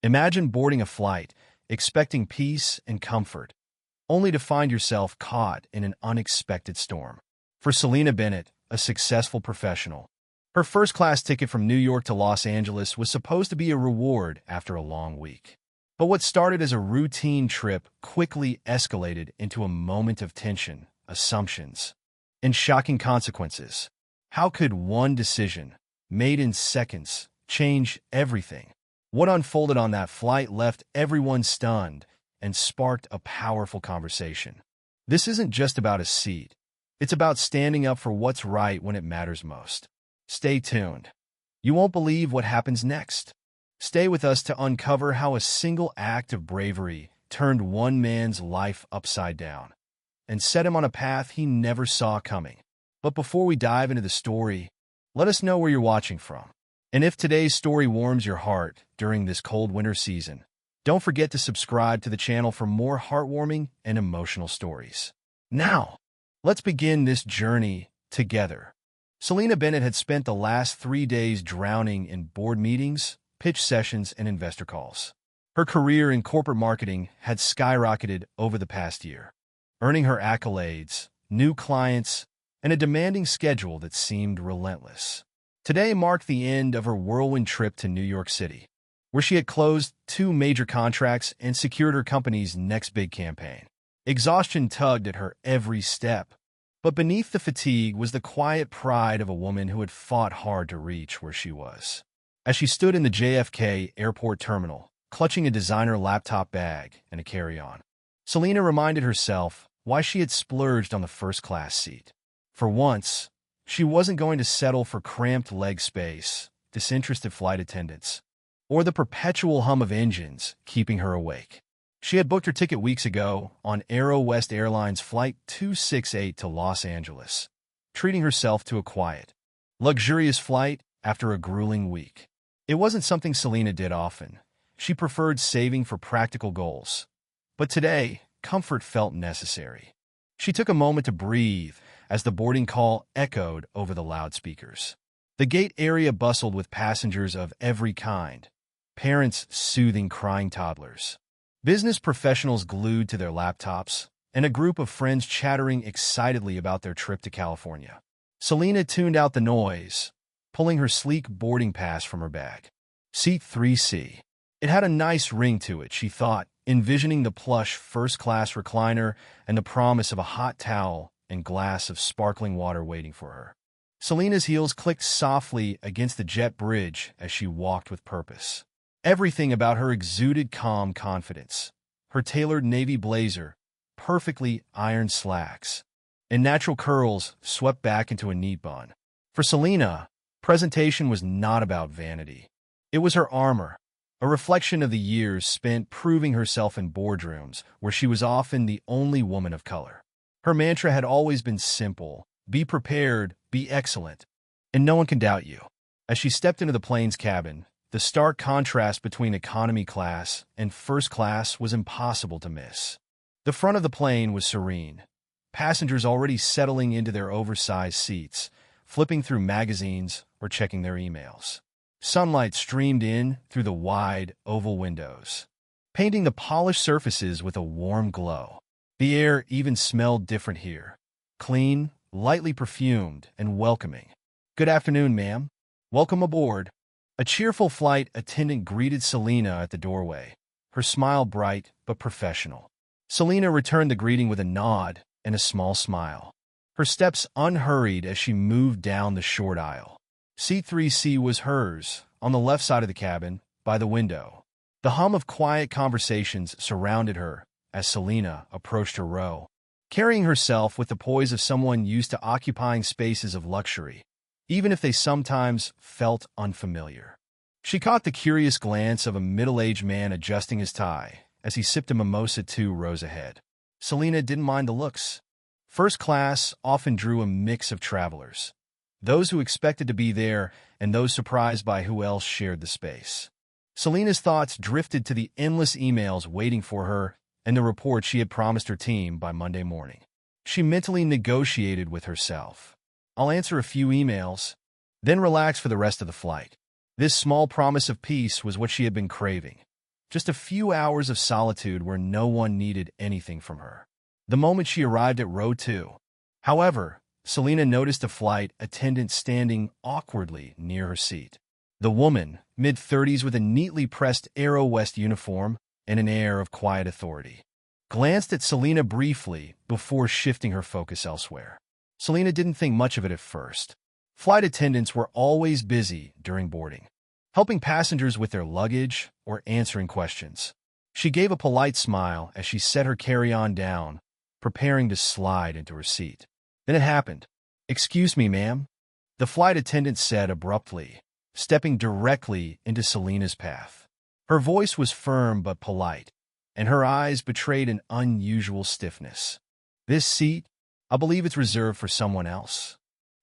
Imagine boarding a flight, expecting peace and comfort, only to find yourself caught in an unexpected storm. For Selena Bennett, a successful professional, her first-class ticket from New York to Los Angeles was supposed to be a reward after a long week. But what started as a routine trip quickly escalated into a moment of tension, assumptions, and shocking consequences. How could one decision, made in seconds, change everything? What unfolded on that flight left everyone stunned and sparked a powerful conversation. This isn't just about a seat. It's about standing up for what's right when it matters most. Stay tuned. You won't believe what happens next. Stay with us to uncover how a single act of bravery turned one man's life upside down and set him on a path he never saw coming. But before we dive into the story, let us know where you're watching from. And if today's story warms your heart during this cold winter season, don't forget to subscribe to the channel for more heartwarming and emotional stories. Now, let's begin this journey together. Selena Bennett had spent the last 3 days drowning in board meetings, pitch sessions, and investor calls. Her career in corporate marketing had skyrocketed over the past year, earning her accolades, new clients, and a demanding schedule that seemed relentless. Today marked the end of her whirlwind trip to New York City, where she had closed 2 major contracts and secured her company's next big campaign. Exhaustion tugged at her every step, but beneath the fatigue was the quiet pride of a woman who had fought hard to reach where she was. As she stood in the JFK airport terminal, clutching a designer laptop bag and a carry-on, Selena reminded herself why she had splurged on the first-class seat. For once, she wasn't going to settle for cramped leg space, disinterested flight attendants, or the perpetual hum of engines keeping her awake. She had booked her ticket weeks ago on Aero West Airlines Flight 268 to Los Angeles, treating herself to a quiet, luxurious flight after a grueling week. It wasn't something Selena did often. She preferred saving for practical goals. But today, comfort felt necessary. She took a moment to breathe as the boarding call echoed over the loudspeakers. The gate area bustled with passengers of every kind, parents soothing crying toddlers, business professionals glued to their laptops, and a group of friends chattering excitedly about their trip to California. Selena tuned out the noise, pulling her sleek boarding pass from her bag. Seat 3C. It had a nice ring to it, she thought, envisioning the plush first-class recliner and the promise of a hot towel and glass of sparkling water waiting for her. Selena's heels clicked softly against the jet bridge as she walked with purpose. Everything about her exuded calm confidence. Her tailored navy blazer, perfectly ironed slacks, and natural curls swept back into a neat bun. For Selena, presentation was not about vanity. It was her armor, a reflection of the years spent proving herself in boardrooms where she was often the only woman of color. Her mantra had always been simple: be prepared, be excellent, and no one can doubt you. As she stepped into the plane's cabin, the stark contrast between economy class and first class was impossible to miss. The front of the plane was serene, passengers already settling into their oversized seats, flipping through magazines or checking their emails. Sunlight streamed in through the wide, oval windows, painting the polished surfaces with a warm glow. The air even smelled different here, clean, lightly perfumed, and welcoming. "Good afternoon, ma'am. Welcome aboard." A cheerful flight attendant greeted Selena at the doorway, her smile bright but professional. Selena returned the greeting with a nod and a small smile, her steps unhurried as she moved down the short aisle. Seat 3C was hers, on the left side of the cabin, by the window. The hum of quiet conversations surrounded her as Selena approached her row, carrying herself with the poise of someone used to occupying spaces of luxury, even if they sometimes felt unfamiliar. She caught the curious glance of a middle-aged man adjusting his tie as he sipped a mimosa 2 rows ahead. Selena didn't mind the looks. First class often drew a mix of travelers, those who expected to be there and those surprised by who else shared the space. Selena's thoughts drifted to the endless emails waiting for her and the report she had promised her team by Monday morning. She mentally negotiated with herself. "I'll answer a few emails, then relax for the rest of the flight." This small promise of peace was what she had been craving. Just a few hours of solitude where no one needed anything from her. The moment she arrived at row 2. However, Selena noticed a flight attendant standing awkwardly near her seat. The woman, mid-30s with a neatly pressed Aero West uniform and an air of quiet authority, glanced at Selena briefly before shifting her focus elsewhere. Selena didn't think much of it at first. Flight attendants were always busy during boarding, helping passengers with their luggage or answering questions. She gave a polite smile as she set her carry-on down, preparing to slide into her seat. Then it happened. "Excuse me, ma'am," the flight attendant said abruptly, stepping directly into Selena's path. Her voice was firm but polite, and her eyes betrayed an unusual stiffness. "This seat, I believe it's reserved for someone else."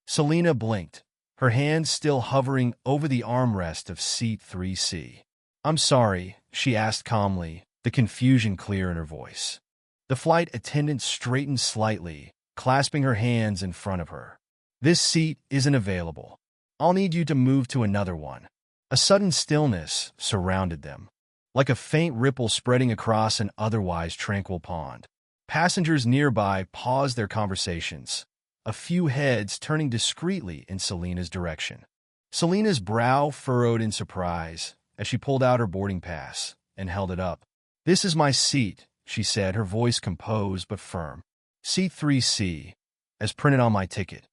Selena blinked, her hands still hovering over the armrest of seat 3C. "I'm sorry," she asked calmly, the confusion clear in her voice. The flight attendant straightened slightly, clasping her hands in front of her. "This seat isn't available. I'll need you to move to another one." A sudden stillness surrounded them, like a faint ripple spreading across an otherwise tranquil pond. Passengers nearby paused their conversations, a few heads turning discreetly in Selena's direction. Selena's brow furrowed in surprise as she pulled out her boarding pass and held it up. "This is my seat," she said, her voice composed but firm. "Seat 3C, as printed on my ticket."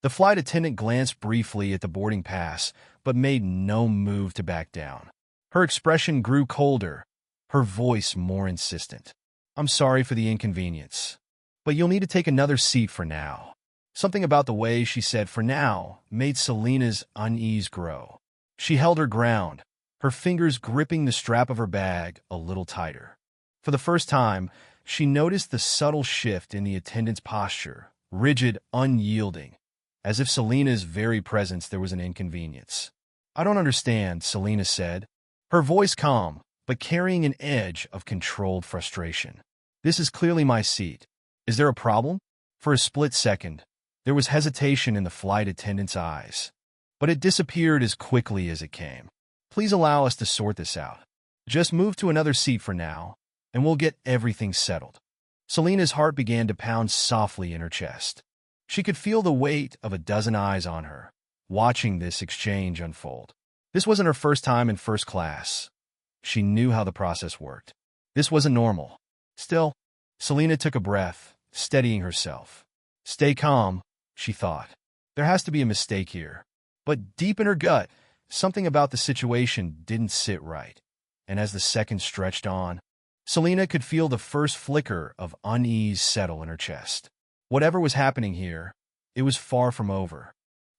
The flight attendant glanced briefly at the boarding pass, but made no move to back down. Her expression grew colder, her voice more insistent. "I'm sorry for the inconvenience, but you'll need to take another seat for now." Something about the way she said "for now" made Selena's unease grow. She held her ground, her fingers gripping the strap of her bag a little tighter. For the first time, she noticed the subtle shift in the attendant's posture, rigid, unyielding, as if Selena's very presence there was an inconvenience. "I don't understand," Selena said, her voice calm, but carrying an edge of controlled frustration. "This is clearly my seat. Is there a problem?" For a split second, there was hesitation in the flight attendant's eyes, but it disappeared as quickly as it came. "Please allow us to sort this out. Just move to another seat for now, and we'll get everything settled." Selena's heart began to pound softly in her chest. She could feel the weight of a dozen eyes on her, watching this exchange unfold. This wasn't her first time in first class. She knew how the process worked. This wasn't normal. Still, Selena took a breath, steadying herself. "Stay calm," she thought. "There has to be a mistake here." But deep in her gut, something about the situation didn't sit right. And as the seconds stretched on, Selena could feel the first flicker of unease settle in her chest. Whatever was happening here, it was far from over.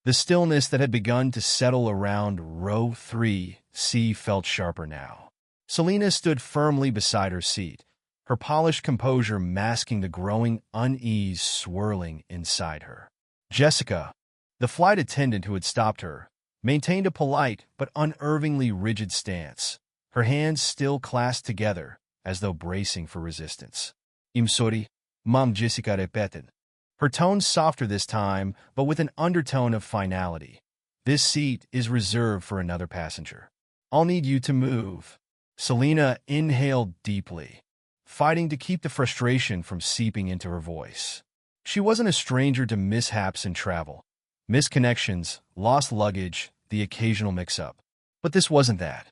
The stillness that had begun to settle around row 3C felt sharper now. Selena stood firmly beside her seat, her polished composure masking the growing unease swirling inside her. Jessica, the flight attendant who had stopped her, maintained a polite but unnervingly rigid stance, her hands still clasped together as though bracing for resistance. "I'm sorry, Ma'am Jessica repeated, her tone softer this time, but with an undertone of finality. "This seat is reserved for another passenger. I'll need you to move." Selena inhaled deeply, fighting to keep the frustration from seeping into her voice. She wasn't a stranger to mishaps in travel. Misconnections, lost luggage, the occasional mix-up. But this wasn't that.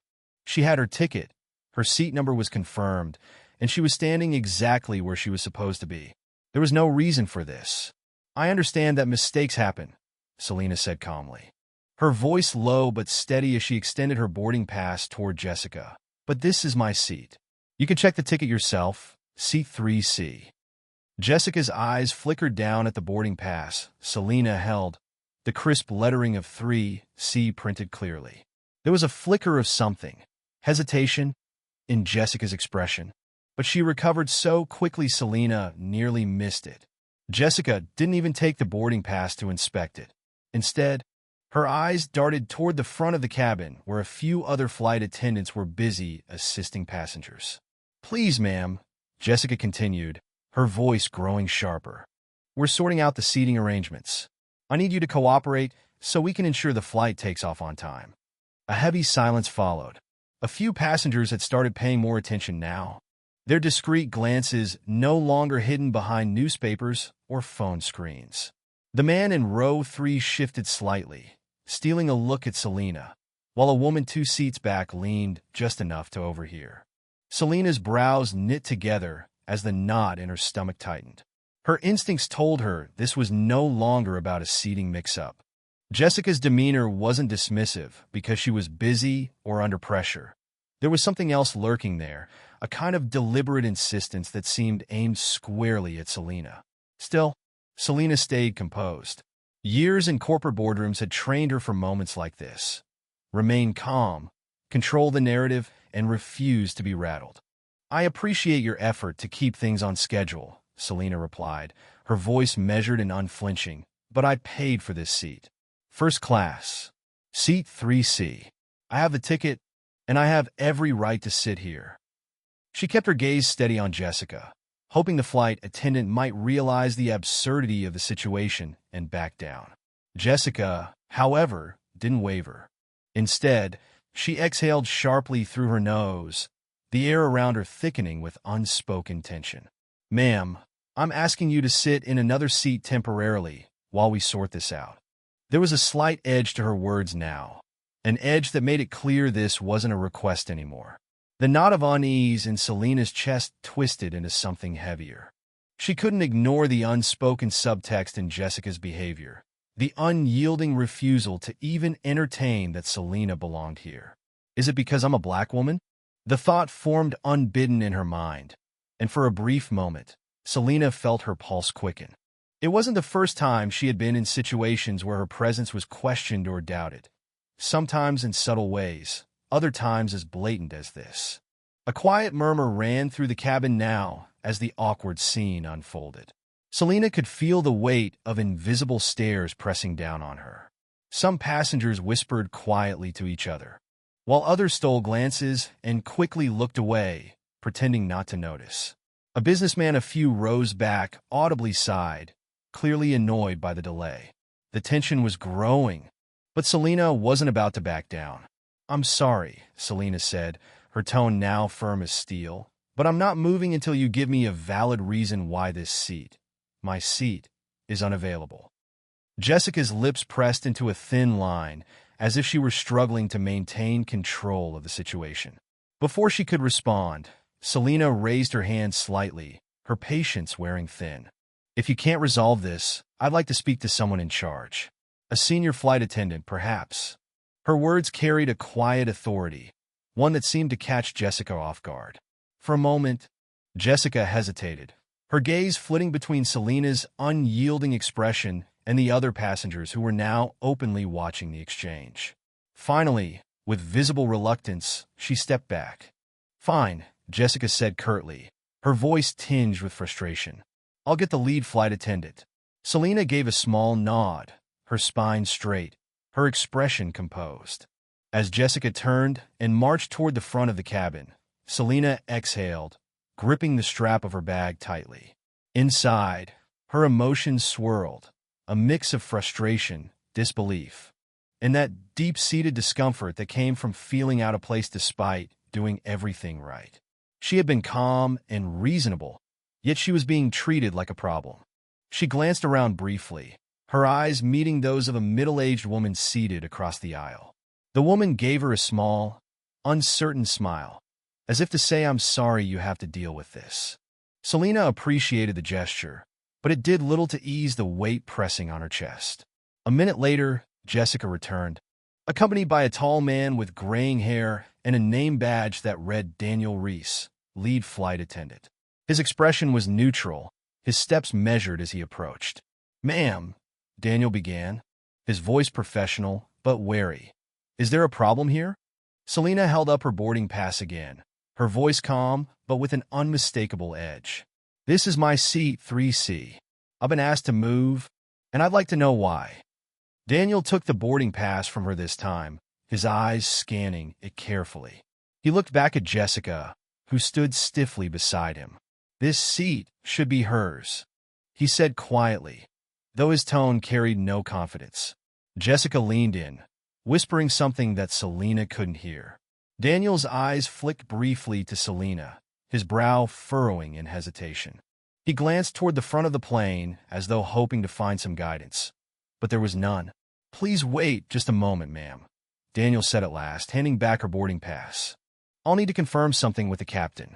She had her ticket, her seat number was confirmed, and she was standing exactly where she was supposed to be. There was no reason for this. "I understand that mistakes happen," Selena said calmly, her voice low but steady as she extended her boarding pass toward Jessica. "But this is my seat. You can check the ticket yourself, seat 3C." Jessica's eyes flickered down at the boarding pass Selena held, the crisp lettering of 3C printed clearly. There was a flicker of something, hesitation, in Jessica's expression, but she recovered so quickly Selena nearly missed it. Jessica didn't even take the boarding pass to inspect it. Instead, her eyes darted toward the front of the cabin where a few other flight attendants were busy assisting passengers. "Please, ma'am," Jessica continued, her voice growing sharper. "We're sorting out the seating arrangements. I need you to cooperate so we can ensure the flight takes off on time." A heavy silence followed, A few passengers had started paying more attention now, their discreet glances no longer hidden behind newspapers or phone screens. The man in row 3 shifted slightly, stealing a look at Selina, while a woman 2 seats back leaned just enough to overhear. Selina's brows knit together as the knot in her stomach tightened. Her instincts told her this was no longer about a seating mix-up. Jessica's demeanor wasn't dismissive because she was busy or under pressure. There was something else lurking there, a kind of deliberate insistence that seemed aimed squarely at Selina. Still, Selina stayed composed. Years in corporate boardrooms had trained her for moments like this. Remain calm, control the narrative, and refuse to be rattled. "I appreciate your effort to keep things on schedule," Selina replied, her voice measured and unflinching, "but I paid for this seat. First class. Seat 3C. I have the ticket, and I have every right to sit here." She kept her gaze steady on Jessica, hoping the flight attendant might realize the absurdity of the situation and back down. Jessica, however, didn't waver. Instead, she exhaled sharply through her nose, the air around her thickening with unspoken tension. "Ma'am, I'm asking you to sit in another seat temporarily while we sort this out." There was a slight edge to her words now, an edge that made it clear this wasn't a request anymore. The knot of unease in Selina's chest twisted into something heavier. She couldn't ignore the unspoken subtext in Jessica's behavior, the unyielding refusal to even entertain that Selina belonged here. Is it because I'm a black woman? The thought formed unbidden in her mind, and for a brief moment, Selina felt her pulse quicken. It wasn't the first time she had been in situations where her presence was questioned or doubted, sometimes in subtle ways, other times as blatant as this. A quiet murmur ran through the cabin now as the awkward scene unfolded. Selina could feel the weight of invisible stares pressing down on her. Some passengers whispered quietly to each other, while others stole glances and quickly looked away, pretending not to notice. A businessman a few rows back audibly sighed, clearly annoyed by the delay. The tension was growing, but Selina wasn't about to back down. "I'm sorry," Selina said, her tone now firm as steel, "but I'm not moving until you give me a valid reason why my seat, is unavailable." Jessica's lips pressed into a thin line, as if she were struggling to maintain control of the situation. Before she could respond, Selina raised her hand slightly, her patience wearing thin. "If you can't resolve this, I'd like to speak to someone in charge. A senior flight attendant, perhaps." Her words carried a quiet authority, one that seemed to catch Jessica off guard. For a moment, Jessica hesitated, her gaze flitting between Selina's unyielding expression and the other passengers who were now openly watching the exchange. Finally, with visible reluctance, she stepped back. "Fine," Jessica said curtly, her voice tinged with frustration. "I'll get the lead flight attendant." Selina gave a small nod, her spine straight, her expression composed. As Jessica turned and marched toward the front of the cabin, Selina exhaled, gripping the strap of her bag tightly. Inside, her emotions swirled, a mix of frustration, disbelief, and that deep-seated discomfort that came from feeling out of place despite doing everything right. She had been calm and reasonable, yet she was being treated like a problem. She glanced around briefly, her eyes meeting those of a middle-aged woman seated across the aisle. The woman gave her a small, uncertain smile, as if to say, "I'm sorry you have to deal with this." Selina appreciated the gesture, but it did little to ease the weight pressing on her chest. A minute later, Jessica returned, accompanied by a tall man with graying hair and a name badge that read Daniel Reese, lead flight attendant. His expression was neutral, his steps measured as he approached. "Ma'am," Daniel began, his voice professional but wary. "Is there a problem here?" Selina held up her boarding pass again, her voice calm but with an unmistakable edge. "This is my seat 3C. I've been asked to move, and I'd like to know why." Daniel took the boarding pass from her this time, his eyes scanning it carefully. He looked back at Jessica, who stood stiffly beside him. "This seat should be hers," he said quietly, though his tone carried no confidence. Jessica leaned in, whispering something that Selina couldn't hear. Daniel's eyes flicked briefly to Selina, his brow furrowing in hesitation. He glanced toward the front of the plane as though hoping to find some guidance. But there was none. "Please wait just a moment, ma'am," Daniel said at last, handing back her boarding pass. "I'll need to confirm something with the captain."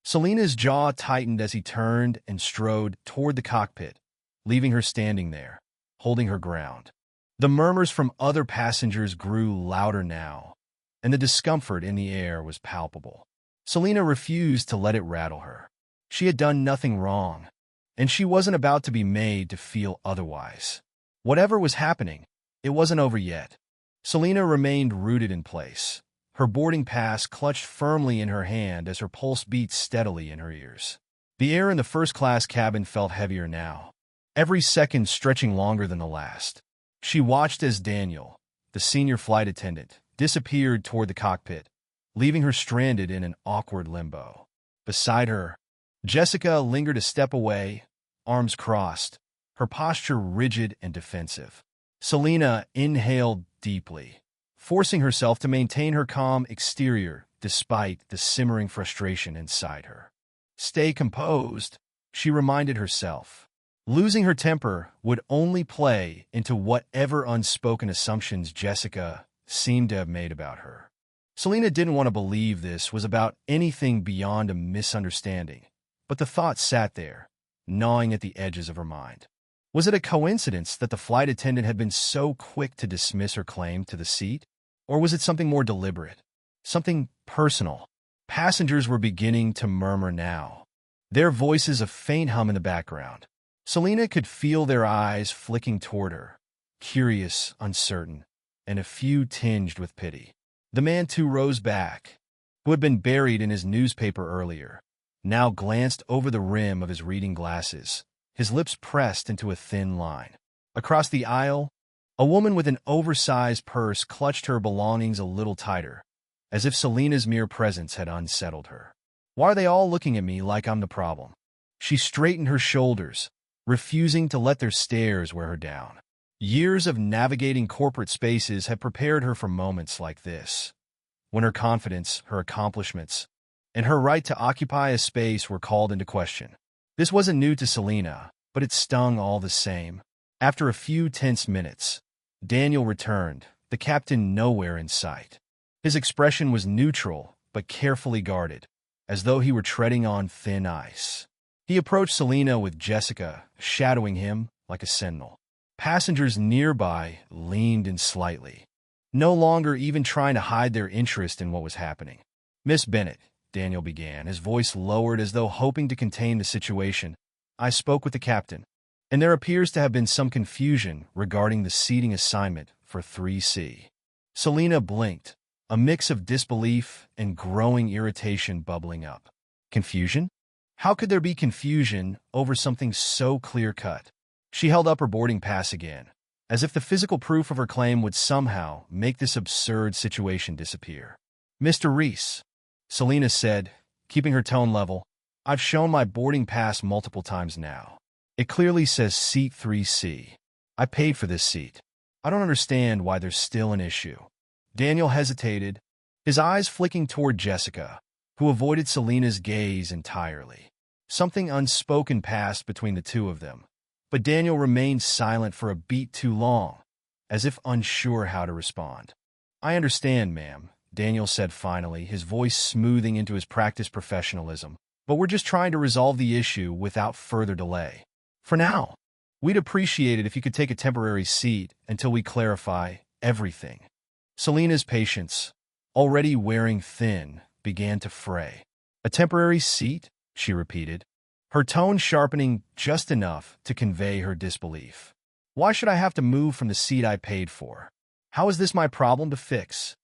Selina's jaw tightened as he turned and strode toward the cockpit, leaving her standing there, holding her ground. The murmurs from other passengers grew louder now, and the discomfort in the air was palpable. Selina refused to let it rattle her. She had done nothing wrong, and she wasn't about to be made to feel otherwise. Whatever was happening, it wasn't over yet. Selina remained rooted in place, her boarding pass clutched firmly in her hand as her pulse beat steadily in her ears. The air in the first-class cabin felt heavier now, every second stretching longer than the last. She watched as Daniel, the senior flight attendant, disappeared toward the cockpit, leaving her stranded in an awkward limbo. Beside her, Jessica lingered a step away, arms crossed, her posture rigid and defensive. Selina inhaled deeply, forcing herself to maintain her calm exterior despite the simmering frustration inside her. "Stay composed," she reminded herself. Losing her temper would only play into whatever unspoken assumptions Jessica seemed to have made about her. Selina didn't want to believe this was about anything beyond a misunderstanding, but the thought sat there, gnawing at the edges of her mind. Was it a coincidence that the flight attendant had been so quick to dismiss her claim to the seat? Or was it something more deliberate? Something personal? Passengers were beginning to murmur now, their voices a faint hum in the background. Selina could feel their eyes flicking toward her, curious, uncertain, and a few tinged with pity. The man too rose back, who had been buried in his newspaper earlier, now glanced over the rim of his reading glasses, his lips pressed into a thin line. Across the aisle, a woman with an oversized purse clutched her belongings a little tighter, as if Selina's mere presence had unsettled her. "Why are they all looking at me like I'm the problem?" She straightened her shoulders, refusing to let their stares wear her down. Years of navigating corporate spaces had prepared her for moments like this, when her confidence, her accomplishments, and her right to occupy a space were called into question. This wasn't new to Selina, but it stung all the same. After a few tense minutes, Daniel returned, the captain nowhere in sight. His expression was neutral, but carefully guarded, as though he were treading on thin ice. He approached Selina with Jessica, shadowing him like a sentinel. Passengers nearby leaned in slightly, no longer even trying to hide their interest in what was happening. "Miss Bennett," Daniel began, his voice lowered as though hoping to contain the situation, "I spoke with the captain, and there appears to have been some confusion regarding the seating assignment for 3C. Selina blinked, a mix of disbelief and growing irritation bubbling up. Confusion? How could there be confusion over something so clear-cut? She held up her boarding pass again, as if the physical proof of her claim would somehow make this absurd situation disappear. "Mr. Reese," Selina said, keeping her tone level, "I've shown my boarding pass multiple times now. It clearly says seat 3C. I paid for this seat. I don't understand why there's still an issue." Daniel hesitated, his eyes flicking toward Jessica, who avoided Selina's gaze entirely. Something unspoken passed between the two of them, but Daniel remained silent for a beat too long, as if unsure how to respond. "I understand, ma'am," Daniel said finally, his voice smoothing into his practiced professionalism, "but we're just trying to resolve the issue without further delay. For now, we'd appreciate it if you could take a temporary seat until we clarify everything." Selina's patience, already wearing thin, began to fray. "A temporary seat?" she repeated, her tone sharpening just enough to convey her disbelief. "Why should I have to move from the seat I paid for? How is this my problem to fix?"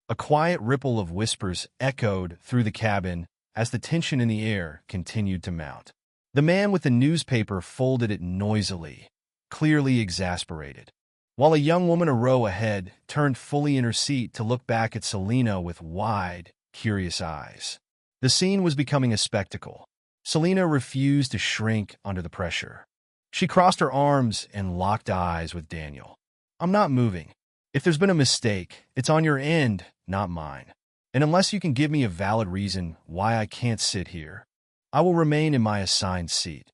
A quiet ripple of whispers echoed through the cabin as the tension in the air continued to mount. The man with the newspaper folded it noisily, clearly exasperated, while a young woman a row ahead turned fully in her seat to look back at Selina with wide, curious eyes. The scene was becoming a spectacle. Selina refused to shrink under the pressure. She crossed her arms and locked eyes with Daniel. "I'm not moving. If there's been a mistake, it's on your end, not mine. And unless you can give me a valid reason why I can't sit here, I will remain in my assigned seat."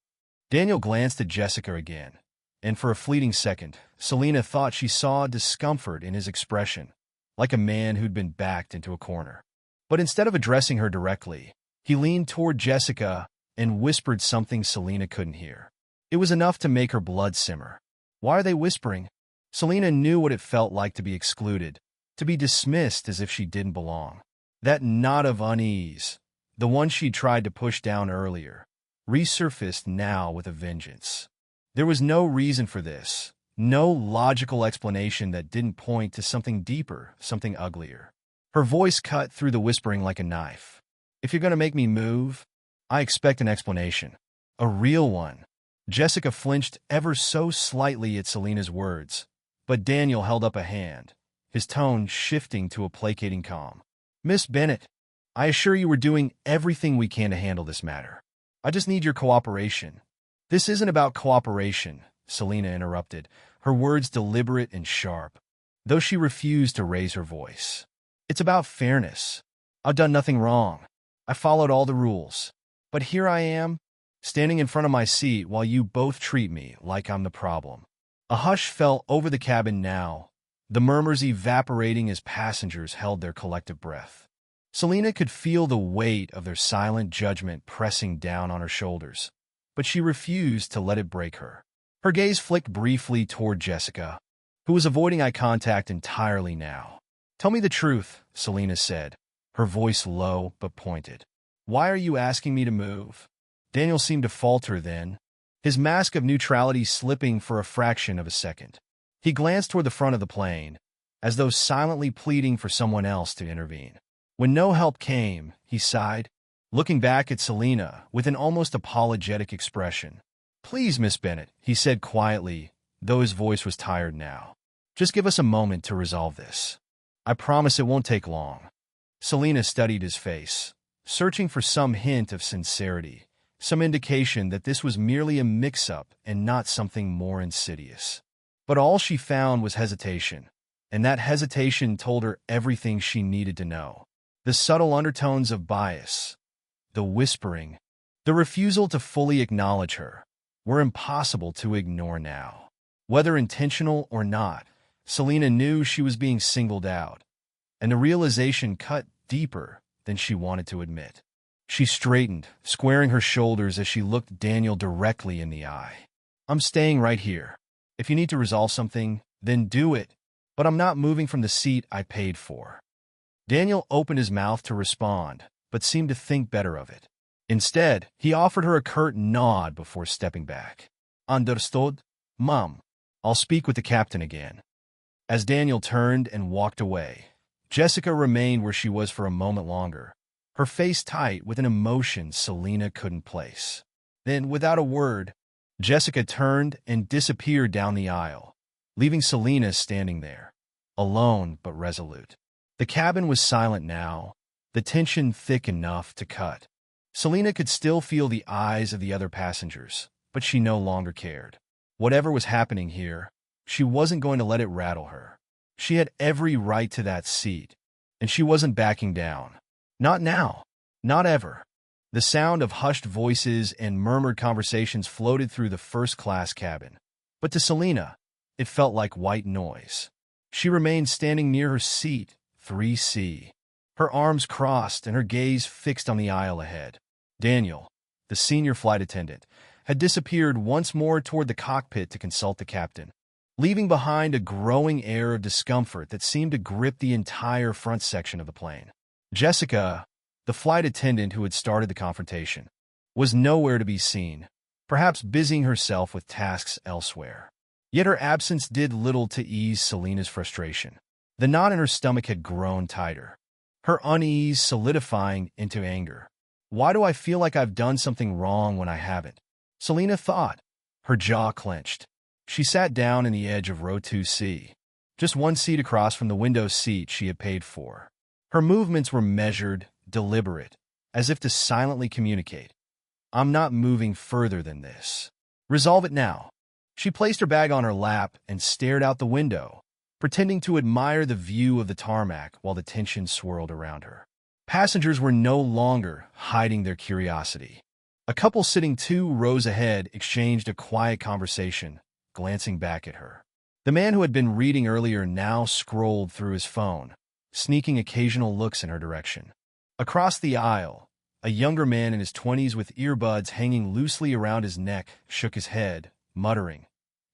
Daniel glanced at Jessica again, and for a fleeting second, Selena thought she saw discomfort in his expression, like a man who'd been backed into a corner. But instead of addressing her directly, he leaned toward Jessica and whispered something Selena couldn't hear. It was enough to make her blood simmer. Why are they whispering? Selena knew what it felt like to be excluded, to be dismissed as if she didn't belong. That knot of unease, the one she'd tried to push down earlier, resurfaced now with a vengeance. There was no reason for this, no logical explanation that didn't point to something deeper, something uglier. Her voice cut through the whispering like a knife. "If you're going to make me move, I expect an explanation. A real one." Jessica flinched ever so slightly at Selena's words, but Daniel held up a hand, his tone shifting to a placating calm. "Miss Bennett, I assure you we're doing everything we can to handle this matter. I just need your cooperation." "This isn't about cooperation," Selena interrupted, her words deliberate and sharp, though she refused to raise her voice. "It's about fairness. I've done nothing wrong. I followed all the rules. But here I am, standing in front of my seat while you both treat me like I'm the problem." A hush fell over the cabin now, the murmurs evaporating as passengers held their collective breath. Selena could feel the weight of their silent judgment pressing down on her shoulders, but she refused to let it break her. Her gaze flicked briefly toward Jessica, who was avoiding eye contact entirely now. "Tell me the truth," Selena said, her voice low but pointed. "Why are you asking me to move?" Daniel seemed to falter then, his mask of neutrality slipping for a fraction of a second. He glanced toward the front of the plane, as though silently pleading for someone else to intervene. When no help came, he sighed, looking back at Selena with an almost apologetic expression. "Please, Miss Bennett," he said quietly, though his voice was tired now. "Just give us a moment to resolve this. I promise it won't take long." Selena studied his face, searching for some hint of sincerity, some indication that this was merely a mix-up and not something more insidious. But all she found was hesitation, and that hesitation told her everything she needed to know. The subtle undertones of bias, the whispering, the refusal to fully acknowledge her, were impossible to ignore now. Whether intentional or not, Selena knew she was being singled out, and the realization cut deeper than she wanted to admit. She straightened, squaring her shoulders as she looked Daniel directly in the eye. "I'm staying right here. If you need to resolve something, then do it, but I'm not moving from the seat I paid for." Daniel opened his mouth to respond, but seemed to think better of it. Instead, he offered her a curt nod before stepping back. "Understood, Mom. I'll speak with the captain again." As Daniel turned and walked away, Jessica remained where she was for a moment longer, her face tight with an emotion Selena couldn't place. Then, without a word, Jessica turned and disappeared down the aisle, leaving Selena standing there, alone but resolute. The cabin was silent now, the tension thick enough to cut. Selena could still feel the eyes of the other passengers, but she no longer cared. Whatever was happening here, she wasn't going to let it rattle her. She had every right to that seat, and she wasn't backing down. Not now. Not ever. The sound of hushed voices and murmured conversations floated through the first-class cabin. But to Selena, it felt like white noise. She remained standing near her seat, 3C, her arms crossed and her gaze fixed on the aisle ahead. Daniel, the senior flight attendant, had disappeared once more toward the cockpit to consult the captain, leaving behind a growing air of discomfort that seemed to grip the entire front section of the plane. Jessica, the flight attendant who had started the confrontation, was nowhere to be seen, perhaps busying herself with tasks elsewhere. Yet her absence did little to ease Selena's frustration. The knot in her stomach had grown tighter, her unease solidifying into anger. Why do I feel like I've done something wrong when I haven't? Selena thought, her jaw clenched. She sat down in the edge of row 2C, just one seat across from the window seat she had paid for. Her movements were measured, deliberate, as if to silently communicate. I'm not moving further than this. Resolve it now. She placed her bag on her lap and stared out the window, pretending to admire the view of the tarmac while the tension swirled around her. Passengers were no longer hiding their curiosity. A couple sitting 2 rows ahead exchanged a quiet conversation, glancing back at her. The man who had been reading earlier now scrolled through his phone, sneaking occasional looks in her direction. Across the aisle, a younger man in his 20s with earbuds hanging loosely around his neck shook his head, muttering,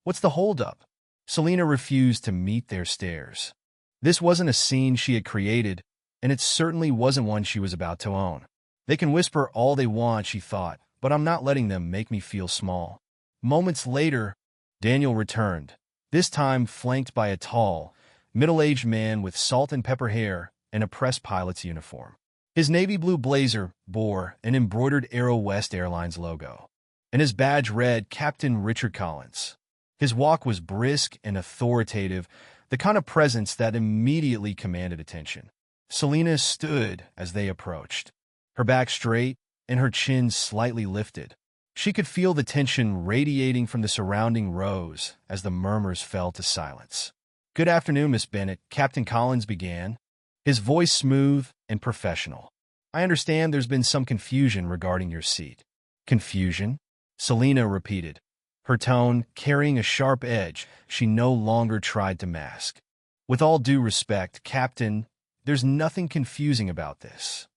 "What's the holdup?" Selina refused to meet their stares. This wasn't a scene she had created, and it certainly wasn't one she was about to own. They can whisper all they want, she thought, but I'm not letting them make me feel small. Moments later, Daniel returned, this time flanked by a tall, middle-aged man with salt and pepper hair and a press pilot's uniform. His navy blue blazer bore an embroidered Aero West Airlines logo, and his badge read Captain Richard Collins. His walk was brisk and authoritative, the kind of presence that immediately commanded attention. Selina stood as they approached, her back straight and her chin slightly lifted. She could feel the tension radiating from the surrounding rows as the murmurs fell to silence. "Good afternoon, Miss Bennett," Captain Collins began, his voice smooth and professional. "I understand there's been some confusion regarding your seat." "Confusion?" Selina repeated, her tone carrying a sharp edge she no longer tried to mask. "With all due respect, Captain, there's nothing confusing about this."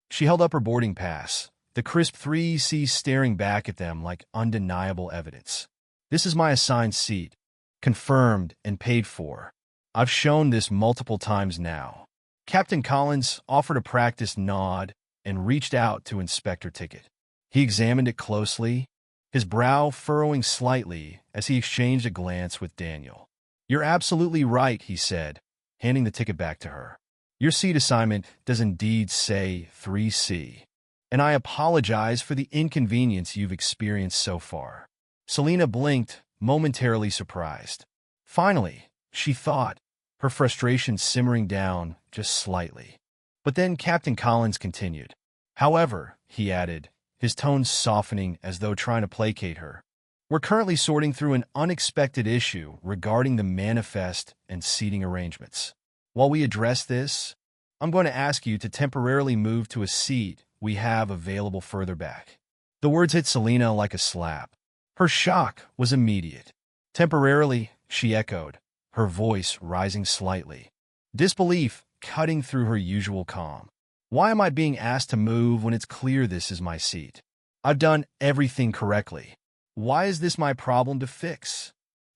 She held up her boarding pass, the crisp 3C staring back at them like undeniable evidence. "This is my assigned seat, confirmed and paid for. I've shown this multiple times now." Captain Collins offered a practiced nod and reached out to inspect her ticket. He examined it closely, his brow furrowing slightly as he exchanged a glance with Daniel. "You're absolutely right," he said, handing the ticket back to her. "Your seat assignment does indeed say 3C, and I apologize for the inconvenience you've experienced so far." Selina blinked, momentarily surprised. Finally, she thought, her frustration simmering down just slightly. But then Captain Collins continued. "However," he added, his tone softening as though trying to placate her, "we're currently sorting through an unexpected issue regarding the manifest and seating arrangements. While we address this, I'm going to ask you to temporarily move to a seat we have available further back." The words hit Selina like a slap. Her shock was immediate. "Temporarily," she echoed, her voice rising slightly, disbelief cutting through her usual calm. "Why am I being asked to move when it's clear this is my seat? I've done everything correctly. Why is this my problem to fix?"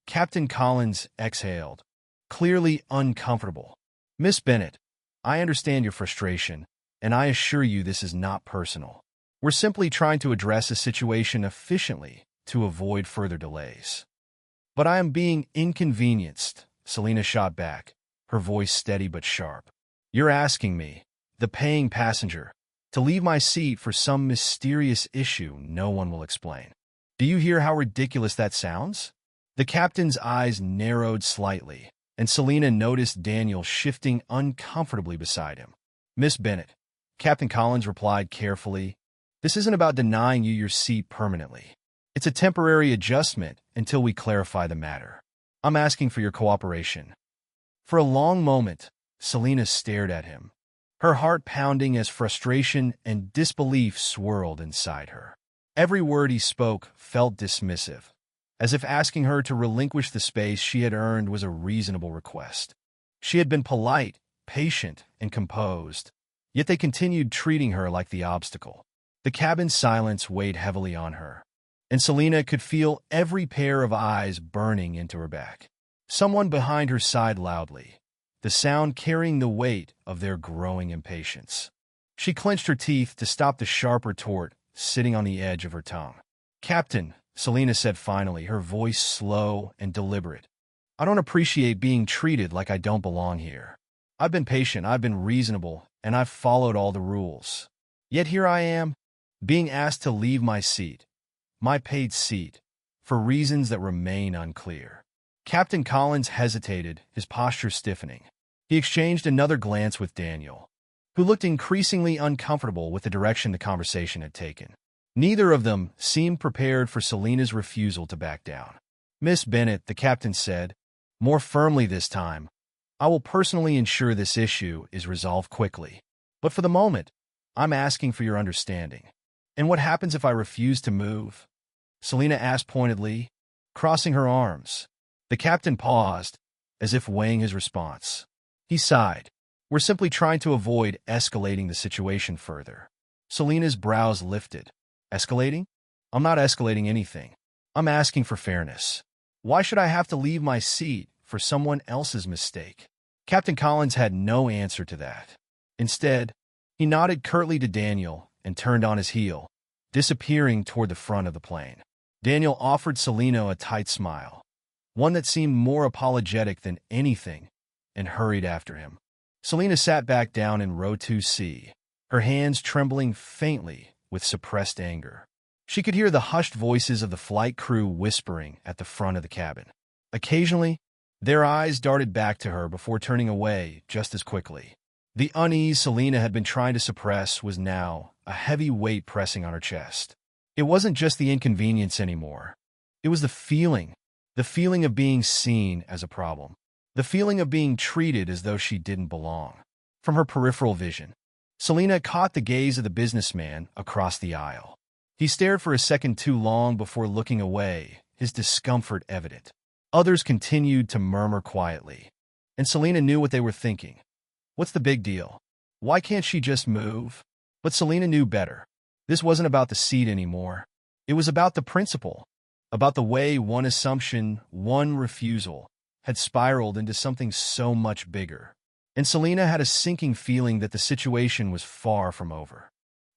Captain Collins exhaled, clearly uncomfortable. "Miss Bennett, I understand your frustration, and I assure you this is not personal. We're simply trying to address a situation efficiently to avoid further delays." "But I am being inconvenienced," Selina shot back, her voice steady but sharp. "You're asking me, the paying passenger, to leave my seat for some mysterious issue no one will explain. Do you hear how ridiculous that sounds?" The captain's eyes narrowed slightly, and Selina noticed Daniel shifting uncomfortably beside him. "Miss Bennett," Captain Collins replied carefully, "this isn't about denying you your seat permanently. It's a temporary adjustment until we clarify the matter. I'm asking for your cooperation." For a long moment, Selina stared at him, her heart pounding as frustration and disbelief swirled inside her. Every word he spoke felt dismissive, as if asking her to relinquish the space she had earned was a reasonable request. She had been polite, patient, and composed, yet they continued treating her like the obstacle. The cabin's silence weighed heavily on her, and Selina could feel every pair of eyes burning into her back. Someone behind her sighed loudly, the sound carrying the weight of their growing impatience. She clenched her teeth to stop the sharp retort sitting on the edge of her tongue. "Captain," Selina said finally, her voice slow and deliberate, "I don't appreciate being treated like I don't belong here. I've been patient, I've been reasonable, and I've followed all the rules. Yet here I am, being asked to leave my seat, my paid seat, for reasons that remain unclear." Captain Collins hesitated, his posture stiffening. He exchanged another glance with Daniel, who looked increasingly uncomfortable with the direction the conversation had taken. Neither of them seemed prepared for Selina's refusal to back down. "Miss Bennett," the captain said, more firmly this time, "I will personally ensure this issue is resolved quickly. But for the moment, I'm asking for your understanding. And what happens if I refuse to move? Selina asked pointedly, crossing her arms. The captain paused, as if weighing his response. He sighed. We're simply trying to avoid escalating the situation further. Selina's brows lifted. Escalating? I'm not escalating anything. I'm asking for fairness. Why should I have to leave my seat for someone else's mistake? Captain Collins had no answer to that. Instead, he nodded curtly to Daniel and turned on his heel, disappearing toward the front of the plane. Daniel offered Selina a tight smile, one that seemed more apologetic than anything, and hurried after him. Selina sat back down in row 2C, her hands trembling faintly with suppressed anger. She could hear the hushed voices of the flight crew whispering at the front of the cabin. Occasionally, their eyes darted back to her before turning away just as quickly. The unease Selina had been trying to suppress was now a heavy weight pressing on her chest. It wasn't just the inconvenience anymore. It was the feeling of being seen as a problem, the feeling of being treated as though she didn't belong. From her peripheral vision, Selina caught the gaze of the businessman across the aisle. He stared for a second too long before looking away, his discomfort evident. Others continued to murmur quietly, and Selina knew what they were thinking. What's the big deal? Why can't she just move? But Selina knew better. This wasn't about the seat anymore. It was about the principle, about the way one assumption, one refusal, had spiraled into something so much bigger. And Selina had a sinking feeling that the situation was far from over.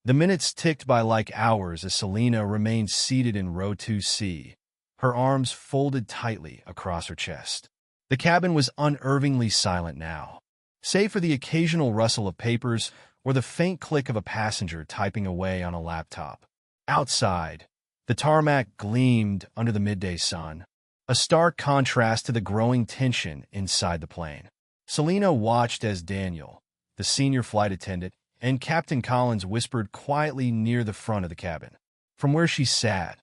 The minutes ticked by like hours as Selina remained seated in row 2C, her arms folded tightly across her chest. The cabin was unervingly silent now, save for the occasional rustle of papers or the faint click of a passenger typing away on a laptop. Outside, the tarmac gleamed under the midday sun, a stark contrast to the growing tension inside the plane. Selina watched as Daniel, the senior flight attendant, and Captain Collins whispered quietly near the front of the cabin. From where she sat,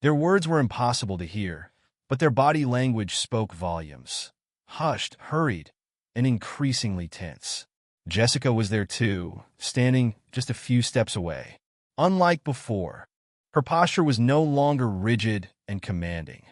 their words were impossible to hear, but their body language spoke volumes. Hushed, hurried, and increasingly tense. Jessica was there too, standing just a few steps away. Unlike before, her posture was no longer rigid and commanding.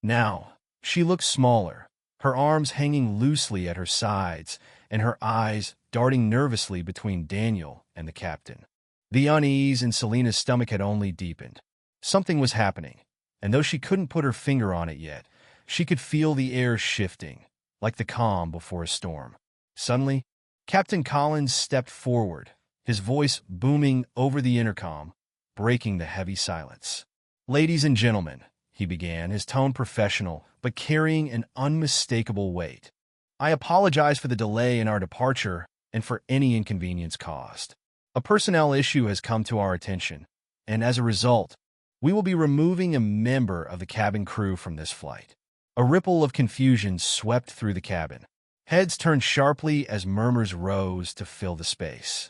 Now, she looked smaller, her arms hanging loosely at her sides, and her eyes darting nervously between Daniel and the captain. The unease in Selina's stomach had only deepened. Something was happening, and though she couldn't put her finger on it yet, she could feel the air shifting, like the calm before a storm. Suddenly, Captain Collins stepped forward, his voice booming over the intercom, breaking the heavy silence. "Ladies and gentlemen," he began, his tone professional, but carrying an unmistakable weight. "I apologize for the delay in our departure and for any inconvenience caused. A personnel issue has come to our attention, and as a result, we will be removing a member of the cabin crew from this flight." A ripple of confusion swept through the cabin. Heads turned sharply as murmurs rose to fill the space.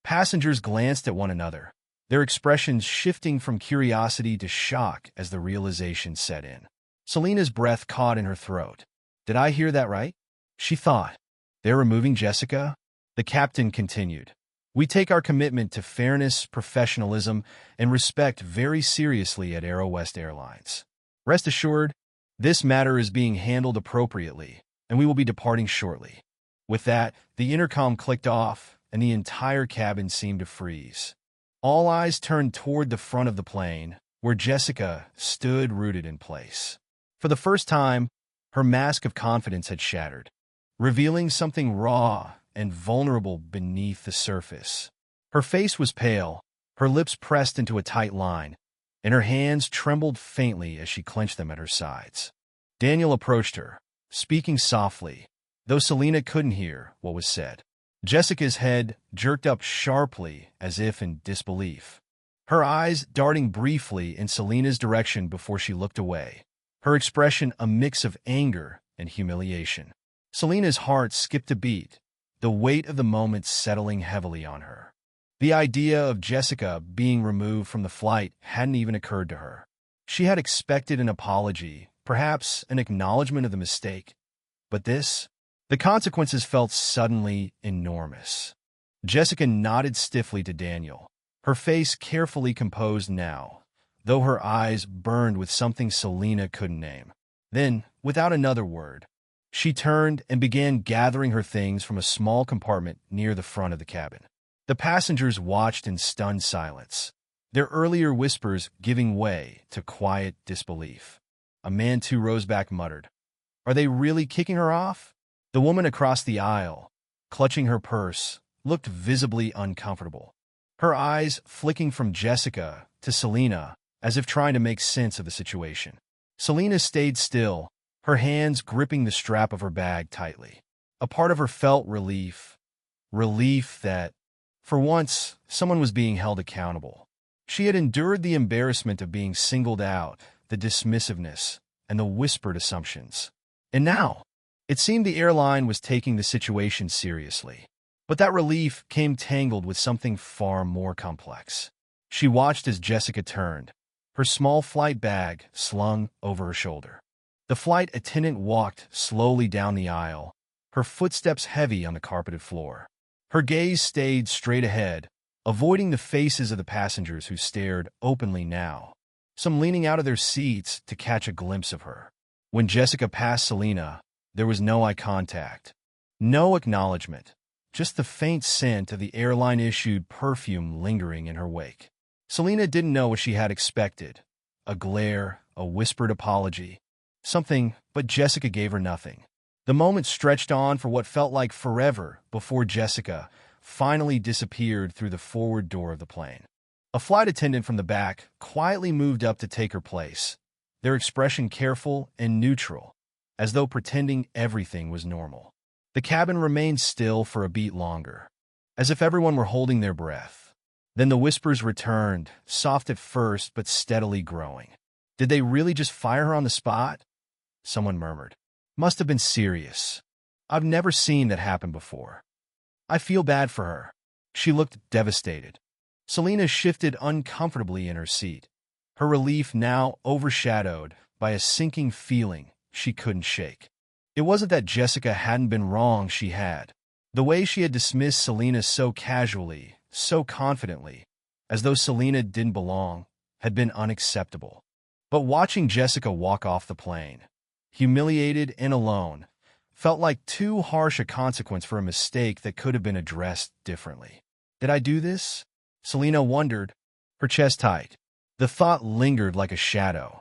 Passengers glanced at one another, their expressions shifting from curiosity to shock as the realization set in. Selina's breath caught in her throat. "Did I hear that right?" she thought. "They're removing Jessica?" The captain continued. "We take our commitment to fairness, professionalism, and respect very seriously at Aero West Airlines. Rest assured, this matter is being handled appropriately, and we will be departing shortly." With that, the intercom clicked off, and the entire cabin seemed to freeze. All eyes turned toward the front of the plane, where Jessica stood rooted in place. For the first time, her mask of confidence had shattered, revealing something raw and vulnerable beneath the surface. Her face was pale, her lips pressed into a tight line, and her hands trembled faintly as she clenched them at her sides. Daniel approached her, speaking softly, though Selina couldn't hear what was said. Jessica's head jerked up sharply as if in disbelief, her eyes darting briefly in Selina's direction before she looked away, her expression a mix of anger and humiliation. Selina's heart skipped a beat, the weight of the moment settling heavily on her. The idea of Jessica being removed from the flight hadn't even occurred to her. She had expected an apology, perhaps an acknowledgement of the mistake. But this? The consequences felt suddenly enormous. Jessica nodded stiffly to Daniel, her face carefully composed now, though her eyes burned with something Selena couldn't name. Then, without another word, she turned and began gathering her things from a small compartment near the front of the cabin. The passengers watched in stunned silence, their earlier whispers giving way to quiet disbelief. A man 2 rows back muttered, "Are they really kicking her off?" The woman across the aisle, clutching her purse, looked visibly uncomfortable, her eyes flicking from Jessica to Selena as if trying to make sense of the situation. Selena stayed still, her hands gripping the strap of her bag tightly. A part of her felt relief that, for once, someone was being held accountable. She had endured the embarrassment of being singled out, the dismissiveness, and the whispered assumptions. And now, it seemed the airline was taking the situation seriously. But that relief came tangled with something far more complex. She watched as Jessica turned, her small flight bag slung over her shoulder. The flight attendant walked slowly down the aisle, her footsteps heavy on the carpeted floor. Her gaze stayed straight ahead, avoiding the faces of the passengers who stared openly now, some leaning out of their seats to catch a glimpse of her. When Jessica passed Selena, there was no eye contact, no acknowledgement, just the faint scent of the airline-issued perfume lingering in her wake. Selena didn't know what she had expected. A glare, a whispered apology, something, but Jessica gave her nothing. The moment stretched on for what felt like forever before Jessica finally disappeared through the forward door of the plane. A flight attendant from the back quietly moved up to take her place, their expression careful and neutral, as though pretending everything was normal. The cabin remained still for a beat longer, as if everyone were holding their breath. Then the whispers returned, soft at first but steadily growing. "Did they really just fire her on the spot?" Someone murmured. "Must have been serious. I've never seen that happen before. I feel bad for her." She looked devastated. Selena shifted uncomfortably in her seat, her relief now overshadowed by a sinking feeling she couldn't shake. It wasn't that Jessica hadn't been wrong, she had. The way she had dismissed Selena so casually, so confidently, as though Selena didn't belong, had been unacceptable. But watching Jessica walk off the plane, humiliated and alone, felt like too harsh a consequence for a mistake that could have been addressed differently. Did I do this? Selena wondered, her chest tight. The thought lingered like a shadow,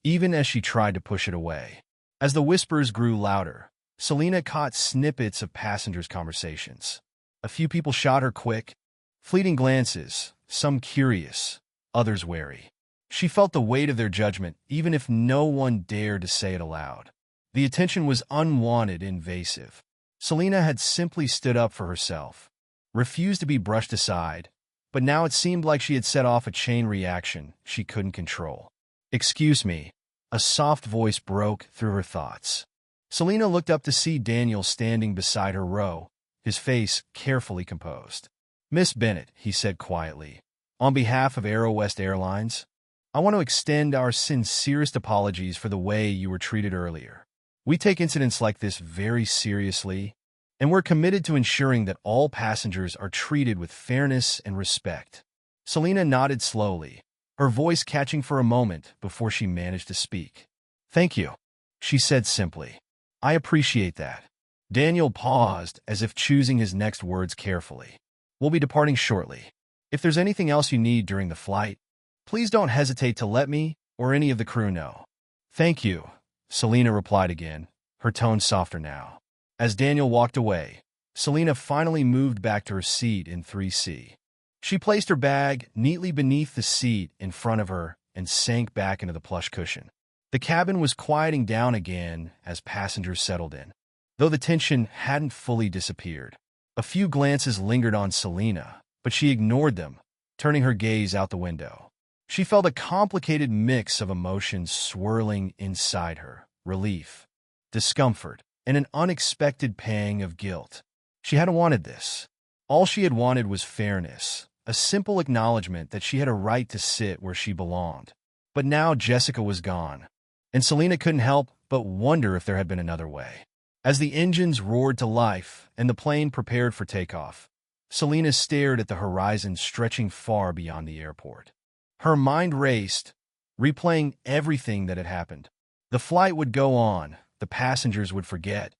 even as she tried to push it away. As the whispers grew louder, Selena caught snippets of passengers' conversations. A few people shot her quick, fleeting glances, some curious, others wary. She felt the weight of their judgment, even if no one dared to say it aloud. The attention was unwanted, invasive. Selena had simply stood up for herself, refused to be brushed aside, but now it seemed like she had set off a chain reaction she couldn't control. "Excuse me," a soft voice broke through her thoughts. Selena looked up to see Daniel standing beside her row, his face carefully composed. "Miss Bennett," he said quietly, "on behalf of Aero West Airlines, I want to extend our sincerest apologies for the way you were treated earlier. We take incidents like this very seriously, and we're committed to ensuring that all passengers are treated with fairness and respect." Selena nodded slowly, her voice catching for a moment before she managed to speak. "Thank you," she said simply. "I appreciate that." Daniel paused as if choosing his next words carefully. "We'll be departing shortly. If there's anything else you need during the flight, please don't hesitate to let me or any of the crew know." "Thank you," Selena replied again, her tone softer now. As Daniel walked away, Selena finally moved back to her seat in 3C. She placed her bag neatly beneath the seat in front of her and sank back into the plush cushion. The cabin was quieting down again as passengers settled in, though the tension hadn't fully disappeared. A few glances lingered on Selena, but she ignored them, turning her gaze out the window. She felt a complicated mix of emotions swirling inside her: relief, discomfort, and an unexpected pang of guilt. She hadn't wanted this. All she had wanted was fairness, a simple acknowledgement that she had a right to sit where she belonged. But now Jessica was gone, and Selena couldn't help but wonder if there had been another way. As the engines roared to life and the plane prepared for takeoff, Selena stared at the horizon stretching far beyond the airport. Her mind raced, replaying everything that had happened. The flight would go on, the passengers would forget,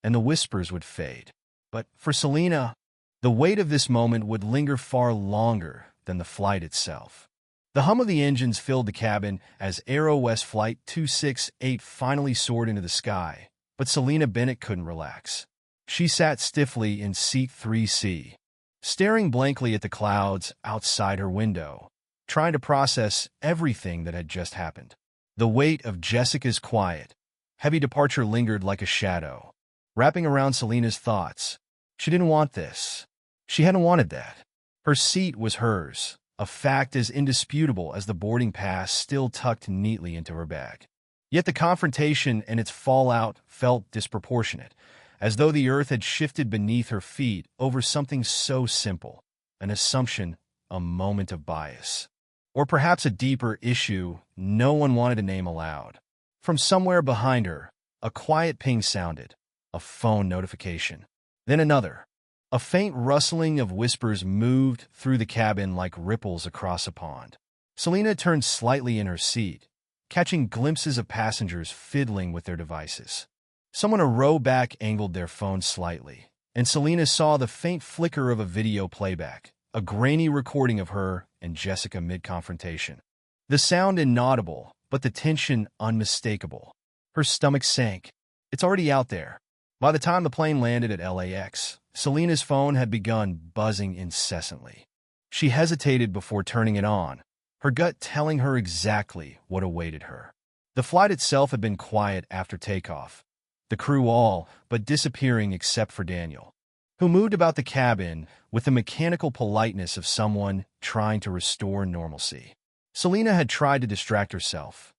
and the whispers would fade. But for Selena, the weight of this moment would linger far longer than the flight itself. The hum of the engines filled the cabin as Aero West Flight 268 finally soared into the sky, but Selena Bennett couldn't relax. She sat stiffly in seat 3C, staring blankly at the clouds outside her window, trying to process everything that had just happened. The weight of Jessica's quiet, heavy departure lingered like a shadow, wrapping around Selena's thoughts. She didn't want this. She hadn't wanted that. Her seat was hers, a fact as indisputable as the boarding pass still tucked neatly into her bag. Yet the confrontation and its fallout felt disproportionate, as though the earth had shifted beneath her feet over something so simple, an assumption, a moment of bias. Or perhaps a deeper issue no one wanted to name aloud. From somewhere behind her, a quiet ping sounded, a phone notification. Then another. A faint rustling of whispers moved through the cabin like ripples across a pond. Selena turned slightly in her seat, catching glimpses of passengers fiddling with their devices. Someone a row back angled their phone slightly, and Selena saw the faint flicker of a video playback, a grainy recording of her and Jessica mid-confrontation. The sound inaudible, but the tension unmistakable. Her stomach sank. It's already out there. By the time the plane landed at LAX, Selena's phone had begun buzzing incessantly. She hesitated before turning it on, her gut telling her exactly what awaited her. The flight itself had been quiet after takeoff, the crew all but disappearing except for Daniel, who moved about the cabin with the mechanical politeness of someone trying to restore normalcy. Selena had tried to distract herself,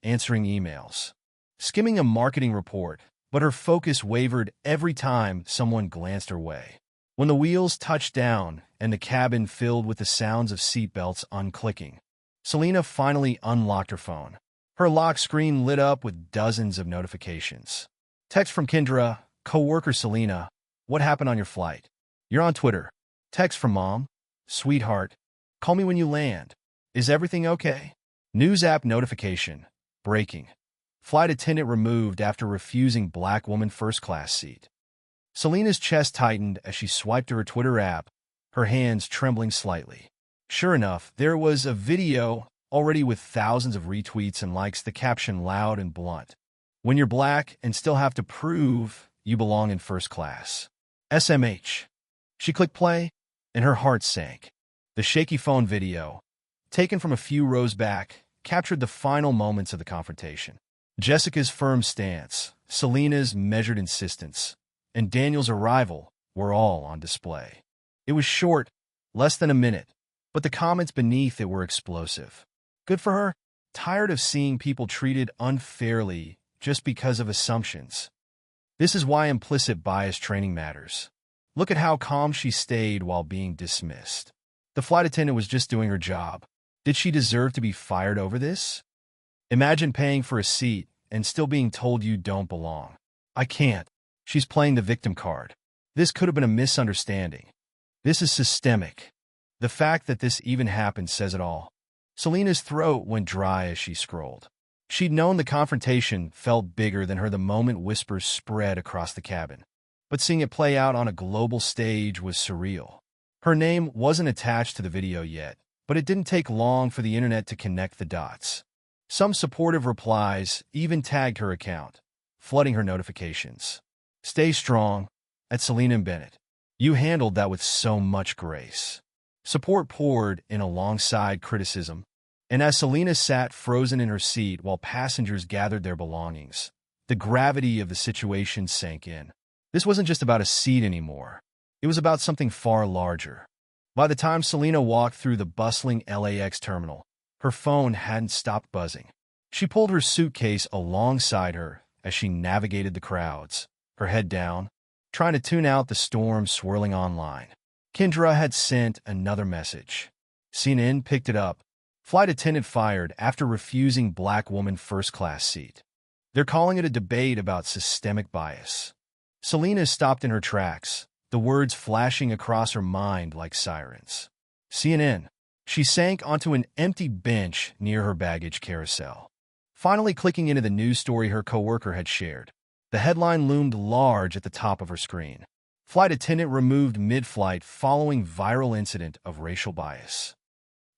answering emails, skimming a marketing report, but her focus wavered every time someone glanced her way. When the wheels touched down and the cabin filled with the sounds of seatbelts unclicking, Selena finally unlocked her phone. Her lock screen lit up with dozens of notifications. Text from Kendra, coworker Selena, what happened on your flight? You're on Twitter. Text from Mom, sweetheart, call me when you land. Is everything okay? News app notification, breaking. Flight attendant removed after refusing black woman first class seat. Selena's chest tightened as she swiped to her Twitter app, her hands trembling slightly. Sure enough, there was a video, already with thousands of retweets and likes, the caption loud and blunt. When you're black and still have to prove you belong in first class. SMH. She clicked play, and her heart sank. The shaky phone video, taken from a few rows back, captured the final moments of the confrontation. Jessica's firm stance, Selena's measured insistence, and Daniel's arrival were all on display. It was short, less than a minute, but the comments beneath it were explosive. Good for her. Tired of seeing people treated unfairly just because of assumptions. This is why implicit bias training matters. Look at how calm she stayed while being dismissed. The flight attendant was just doing her job. Did she deserve to be fired over this? Imagine paying for a seat and still being told you don't belong. I can't. She's playing the victim card. This could have been a misunderstanding. This is systemic. The fact that this even happened says it all. Selena's throat went dry as she scrolled. She'd known the confrontation felt bigger than her the moment whispers spread across the cabin. But seeing it play out on a global stage was surreal. Her name wasn't attached to the video yet, but it didn't take long for the internet to connect the dots. Some supportive replies even tagged her account, flooding her notifications. Stay strong, at Selena Bennett. You handled that with so much grace. Support poured in alongside criticism, and as Selena sat frozen in her seat while passengers gathered their belongings, the gravity of the situation sank in. This wasn't just about a seat anymore. It was about something far larger. By the time Selena walked through the bustling LAX terminal, her phone hadn't stopped buzzing. She pulled her suitcase alongside her as she navigated the crowds, her head down, trying to tune out the storm swirling online. Kendra had sent another message. CNN picked it up. Flight attendant fired after refusing black woman first class seat. They're calling it a debate about systemic bias. Selena stopped in her tracks, the words flashing across her mind like sirens. CNN. She sank onto an empty bench near her baggage carousel, finally clicking into the news story her coworker had shared. The headline loomed large at the top of her screen. Flight attendant removed mid-flight following viral incident of racial bias.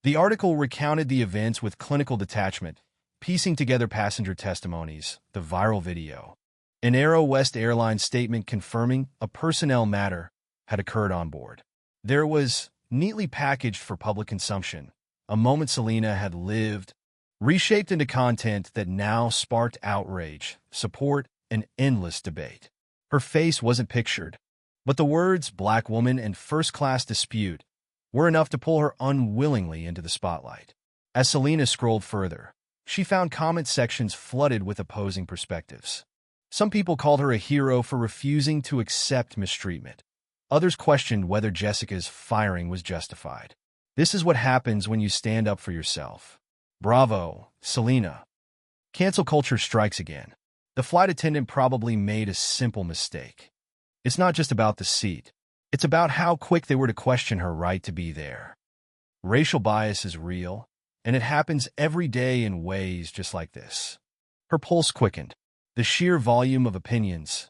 The article recounted the events with clinical detachment, piecing together passenger testimonies, the viral video, an Aero West Airlines statement confirming a personnel matter had occurred on board. There was, neatly packaged for public consumption, a moment Selena had lived, reshaped into content that now sparked outrage, support, and endless debate. Her face wasn't pictured, but the words "black woman" and "first-class dispute" were enough to pull her unwillingly into the spotlight. As Selena scrolled further, she found comment sections flooded with opposing perspectives. Some people called her a hero for refusing to accept mistreatment. Others questioned whether Jessica's firing was justified. This is what happens when you stand up for yourself. Bravo, Selena. Cancel culture strikes again. The flight attendant probably made a simple mistake. It's not just about the seat. It's about how quick they were to question her right to be there. Racial bias is real, and it happens every day in ways just like this. Her pulse quickened. The sheer volume of opinions,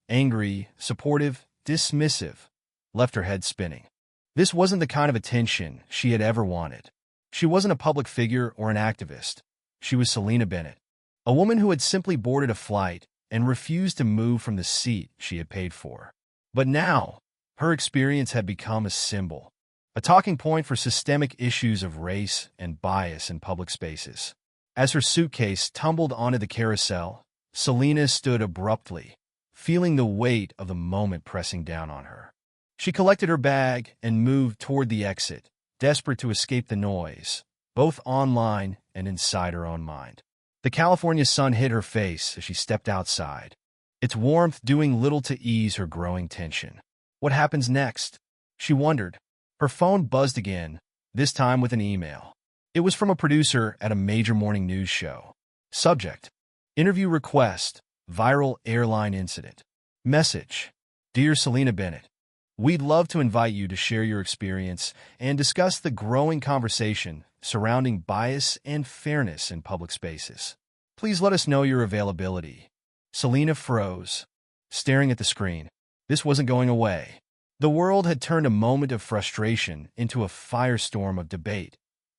angry, supportive, dismissive, left her head spinning. This wasn't the kind of attention she had ever wanted. She wasn't a public figure or an activist. She was Selena Bennett, a woman who had simply boarded a flight and refused to move from the seat she had paid for. But now, her experience had become a symbol, a talking point for systemic issues of race and bias in public spaces. As her suitcase tumbled onto the carousel, Selena stood abruptly, feeling the weight of the moment pressing down on her. She collected her bag and moved toward the exit, desperate to escape the noise, both online and inside her own mind. The California sun hit her face as she stepped outside, its warmth doing little to ease her growing tension. What happens next? She wondered. Her phone buzzed again, this time with an email. It was from a producer at a major morning news show. Subject: interview request, viral airline incident. Message: Dear Selena Bennett, we'd love to invite you to share your experience and discuss the growing conversation surrounding bias and fairness in public spaces. Please let us know your availability. Selena froze, staring at the screen. This wasn't going away. The world had turned a moment of frustration into a firestorm of debate,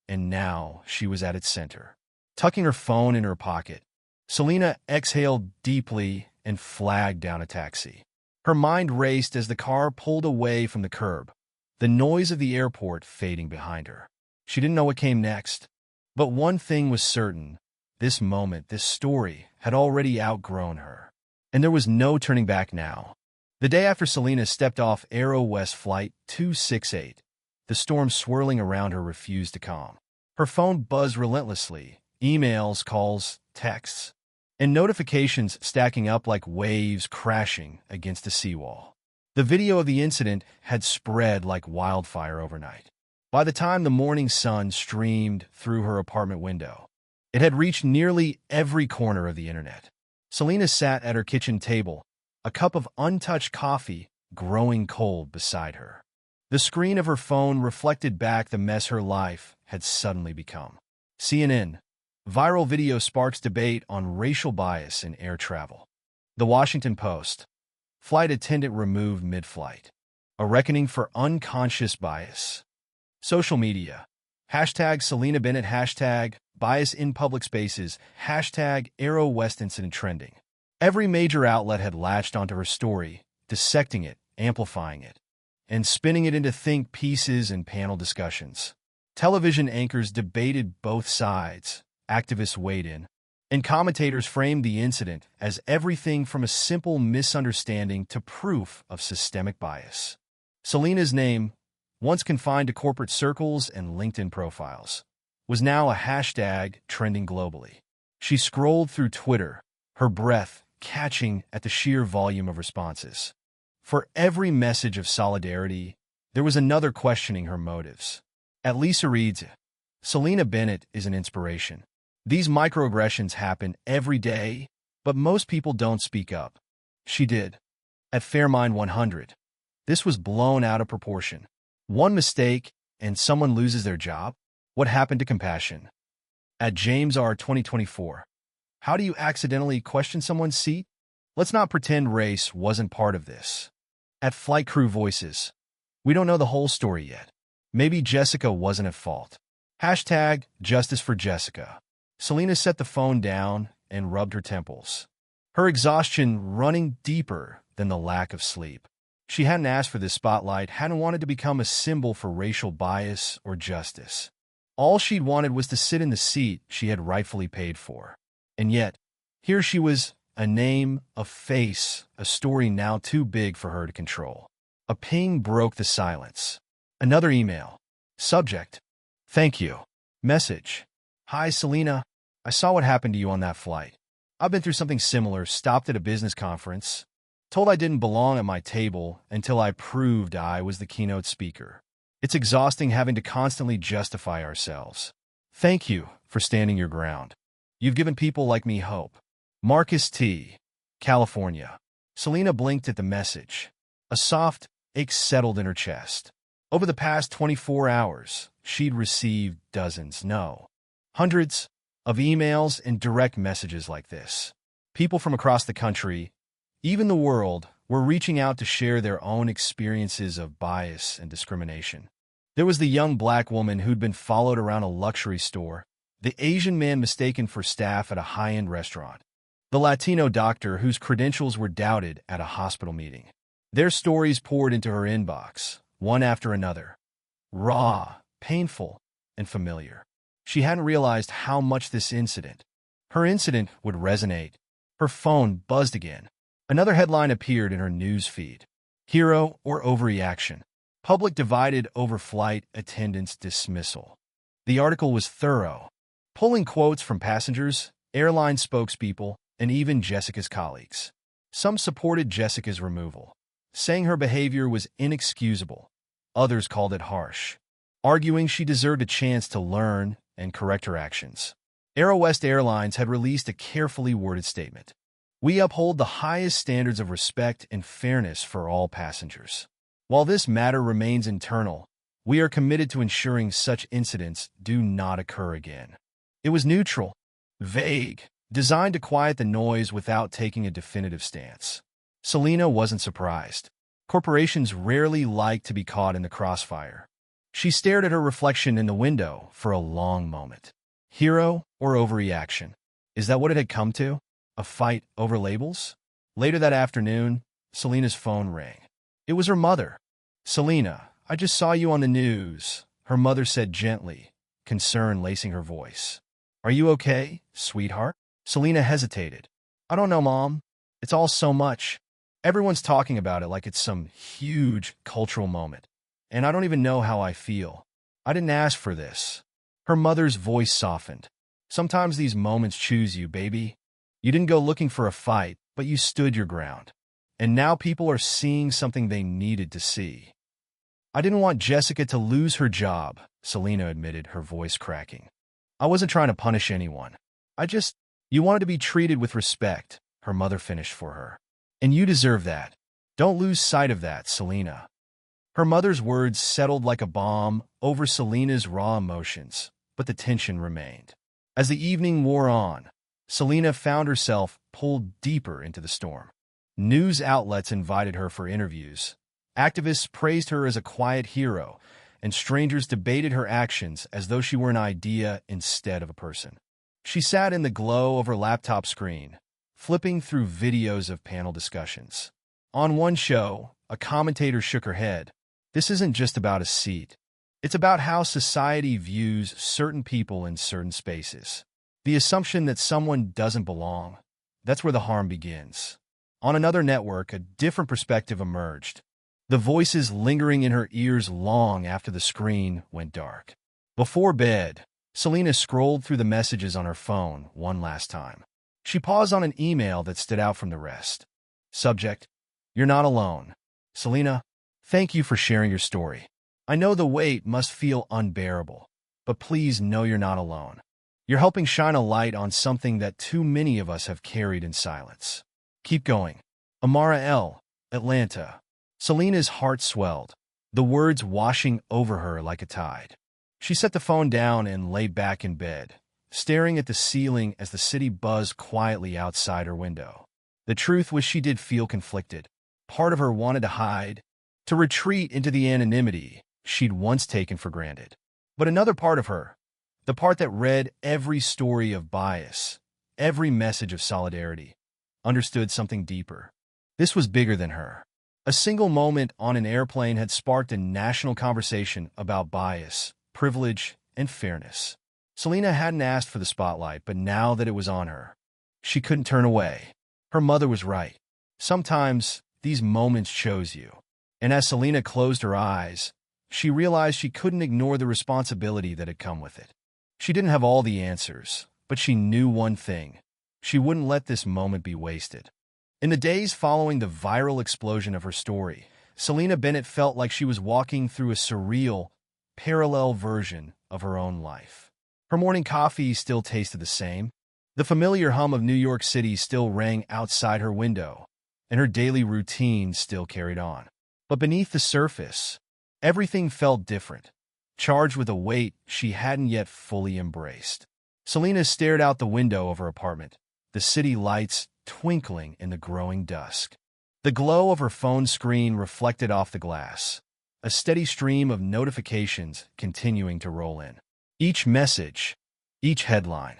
and now she was at its center. Tucking her phone in her pocket, Selena exhaled deeply and flagged down a taxi. Her mind raced as the car pulled away from the curb, the noise of the airport fading behind her. She didn't know what came next, but one thing was certain. This moment, this story, had already outgrown her, and there was no turning back now. The day after Selena stepped off Aero West Flight 268, the storm swirling around her refused to calm. Her phone buzzed relentlessly, emails, calls, texts, and notifications stacking up like waves crashing against a seawall. The video of the incident had spread like wildfire overnight. By the time the morning sun streamed through her apartment window, it had reached nearly every corner of the internet. Selena sat at her kitchen table, a cup of untouched coffee growing cold beside her. The screen of her phone reflected back the mess her life had suddenly become. CNN. Viral video sparks debate on racial bias in air travel. The Washington Post. Flight attendant removed mid-flight. A reckoning for unconscious bias. Social media. Hashtag Selena Bennett. Hashtag bias in public spaces. Hashtag Aero West incident trending. Every major outlet had latched onto her story, dissecting it, amplifying it, and spinning it into think pieces and panel discussions. Television anchors debated both sides, activists weighed in, and commentators framed the incident as everything from a simple misunderstanding to proof of systemic bias. Selena's name, once confined to corporate circles and LinkedIn profiles, was now a hashtag trending globally. She scrolled through Twitter, her breath catching at the sheer volume of responses. For every message of solidarity, there was another questioning her motives. At Lisa reads, Selena Bennett is an inspiration. These microaggressions happen every day, but most people don't speak up. She did. At Fairmind 100, This was blown out of proportion. One mistake, and someone loses their job? What happened to compassion? At James R. 2024. How do you accidentally question someone's seat? Let's not pretend race wasn't part of this. At Flight Crew Voices. We don't know the whole story yet. Maybe Jessica wasn't at fault. Hashtag Justice for Jessica. Selena set the phone down and rubbed her temples. Her exhaustion running deeper than the lack of sleep. She hadn't asked for this spotlight, hadn't wanted to become a symbol for racial bias or justice. All she'd wanted was to sit in the seat she had rightfully paid for. And yet, here she was, a name, a face, a story now too big for her to control. A ping broke the silence. Another email. Subject: Thank you. Message: Hi, Selena. I saw what happened to you on that flight. I've been through something similar, stopped at a business conference, told I didn't belong at my table until I proved I was the keynote speaker. It's exhausting having to constantly justify ourselves. Thank you for standing your ground. You've given people like me hope. Marcus T., California. Selena blinked at the message. A soft ache settled in her chest. Over the past 24 hours, she'd received dozens, no, hundreds of emails and direct messages like this. People from across the country, even the world, were reaching out to share their own experiences of bias and discrimination. There was the young black woman who'd been followed around a luxury store, the Asian man mistaken for staff at a high-end restaurant, the Latino doctor whose credentials were doubted at a hospital meeting. Their stories poured into her inbox, one after another. Raw, painful, and familiar. She hadn't realized how much her incident would resonate. Her phone buzzed again. Another headline appeared in her news feed. Hero or overreaction? Public divided over flight attendants' dismissal. The article was thorough, pulling quotes from passengers, airline spokespeople, and even Jessica's colleagues. Some supported Jessica's removal, saying her behavior was inexcusable. Others called it harsh, arguing she deserved a chance to learn and correct her actions. AeroWest Airlines had released a carefully worded statement. We uphold the highest standards of respect and fairness for all passengers. While this matter remains internal, we are committed to ensuring such incidents do not occur again. It was neutral, vague, designed to quiet the noise without taking a definitive stance. Selena wasn't surprised. Corporations rarely like to be caught in the crossfire. She stared at her reflection in the window for a long moment. Hero or overreaction? Is that what it had come to? A fight over labels? Later that afternoon, Selena's phone rang. It was her mother. Selena, I just saw you on the news, her mother said gently, concern lacing her voice. Are you okay, sweetheart? Selena hesitated. I don't know, Mom. It's all so much. Everyone's talking about it like it's some huge cultural moment. And I don't even know how I feel. I didn't ask for this. Her mother's voice softened. Sometimes these moments choose you, baby. You didn't go looking for a fight, but you stood your ground. And now people are seeing something they needed to see. I didn't want Jessica to lose her job, Selena admitted, her voice cracking. I wasn't trying to punish anyone. You wanted to be treated with respect, her mother finished for her. And you deserve that. Don't lose sight of that, Selena. Her mother's words settled like a bomb over Selena's raw emotions, but the tension remained. As the evening wore on, Selena found herself pulled deeper into the storm. News outlets invited her for interviews. Activists praised her as a quiet hero, and strangers debated her actions as though she were an idea instead of a person. She sat in the glow of her laptop screen, flipping through videos of panel discussions. On one show, a commentator shook her head. This isn't just about a seat. It's about how society views certain people in certain spaces. The assumption that someone doesn't belong, that's where the harm begins. On another network, a different perspective emerged, the voices lingering in her ears long after the screen went dark. Before bed, Selena scrolled through the messages on her phone one last time. She paused on an email that stood out from the rest. Subject: You're not alone. Selena, thank you for sharing your story. I know the weight must feel unbearable, but please know you're not alone. You're helping shine a light on something that too many of us have carried in silence. Keep going. Amara L., Atlanta. Selena's heart swelled, the words washing over her like a tide. She set the phone down and lay back in bed, staring at the ceiling as the city buzzed quietly outside her window. The truth was she did feel conflicted. Part of her wanted to hide, to retreat into the anonymity she'd once taken for granted. But another part of her, the part that read every story of bias, every message of solidarity, understood something deeper. This was bigger than her. A single moment on an airplane had sparked a national conversation about bias, privilege, and fairness. Selena hadn't asked for the spotlight, but now that it was on her, she couldn't turn away. Her mother was right. Sometimes these moments chose you. And as Selena closed her eyes, she realized she couldn't ignore the responsibility that had come with it. She didn't have all the answers, but she knew one thing. She wouldn't let this moment be wasted. In the days following the viral explosion of her story, Selena Bennett felt like she was walking through a surreal, parallel version of her own life. Her morning coffee still tasted the same. The familiar hum of New York City still rang outside her window, and her daily routine still carried on. But beneath the surface, everything felt different, charged with a weight she hadn't yet fully embraced. Selena stared out the window of her apartment, the city lights twinkling in the growing dusk. The glow of her phone screen reflected off the glass, a steady stream of notifications continuing to roll in. Each message, each headline,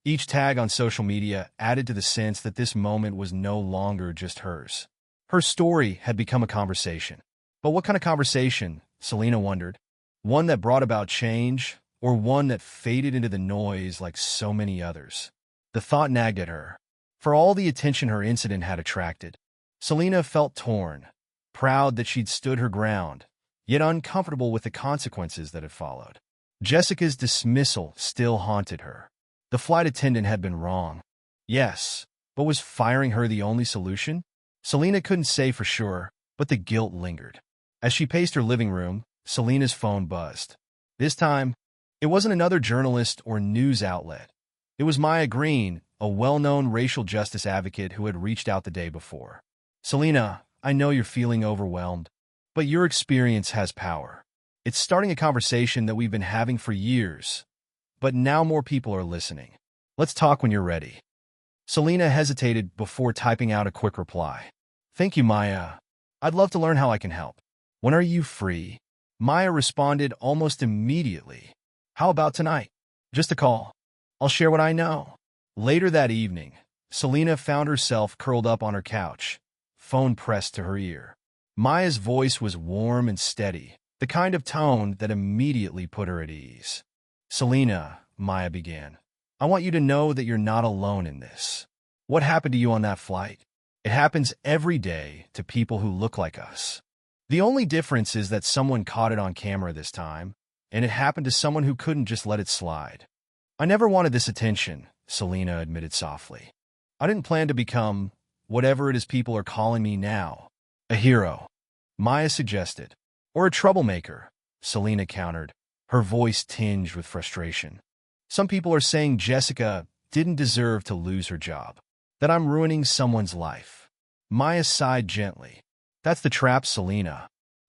each tag on social media added to the sense that this moment was no longer just hers. Her story had become a conversation. But what kind of conversation, Selena wondered? One that brought about change, or one that faded into the noise like so many others? The thought nagged at her. For all the attention her incident had attracted, Selena felt torn, proud that she'd stood her ground, yet uncomfortable with the consequences that had followed. Jessica's dismissal still haunted her. The flight attendant had been wrong. Yes, but was firing her the only solution? Selena couldn't say for sure, but the guilt lingered. As she paced her living room, Selena's phone buzzed. This time, it wasn't another journalist or news outlet. It was Maya Green, a well-known racial justice advocate who had reached out the day before. Selena, I know you're feeling overwhelmed, but your experience has power. It's starting a conversation that we've been having for years, but now more people are listening. Let's talk when you're ready. Selena hesitated before typing out a quick reply. Thank you, Maya. I'd love to learn how I can help. When are you free? Maya responded almost immediately. How about tonight? Just a call. I'll share what I know. Later that evening, Selena found herself curled up on her couch, phone pressed to her ear. Maya's voice was warm and steady, the kind of tone that immediately put her at ease. Selena, Maya began, I want you to know that you're not alone in this. What happened to you on that flight? It happens every day to people who look like us. The only difference is that someone caught it on camera this time, and it happened to someone who couldn't just let it slide. I never wanted this attention, Selena admitted softly. I didn't plan to become, whatever it is people are calling me now, a hero, Maya suggested. Or a troublemaker, Selena countered, her voice tinged with frustration. Some people are saying Jessica didn't deserve to lose her job, that I'm ruining someone's life. Maya sighed gently. That's the trap, Selena.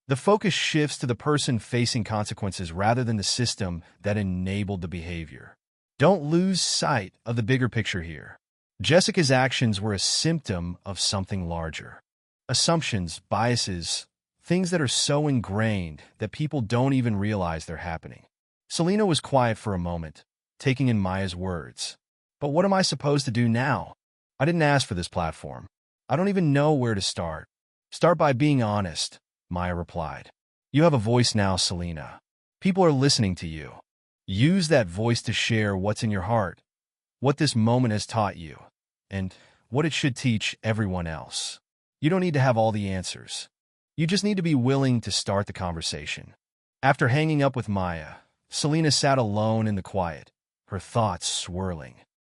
The focus shifts to the person facing consequences rather than the system that enabled the behavior. Don't lose sight of the bigger picture here. Jessica's actions were a symptom of something larger. Assumptions, biases, things that are so ingrained that people don't even realize they're happening. Selena was quiet for a moment, taking in Maya's words. But what am I supposed to do now? I didn't ask for this platform. I don't even know where to start. Start by being honest, Maya replied. You have a voice now, Selena. People are listening to you. Use that voice to share what's in your heart, what this moment has taught you, and what it should teach everyone else. You don't need to have all the answers. You just need to be willing to start the conversation. After hanging up with Maya, Selena sat alone in the quiet, her thoughts swirling.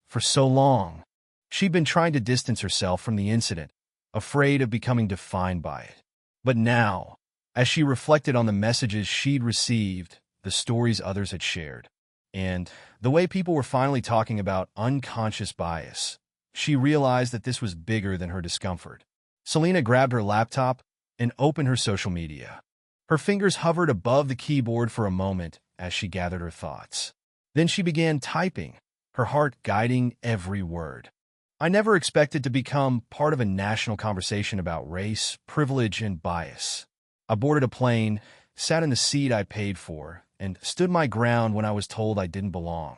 For so long, she'd been trying to distance herself from the incident, afraid of becoming defined by it. But now, as she reflected on the messages she'd received, the stories others had shared, and the way people were finally talking about unconscious bias, she realized that this was bigger than her discomfort. Selena grabbed her laptop, and opened her social media. Her fingers hovered above the keyboard for a moment as she gathered her thoughts. Then she began typing, her heart guiding every word. I never expected to become part of a national conversation about race, privilege, and bias. I boarded a plane, sat in the seat I paid for, and stood my ground when I was told I didn't belong.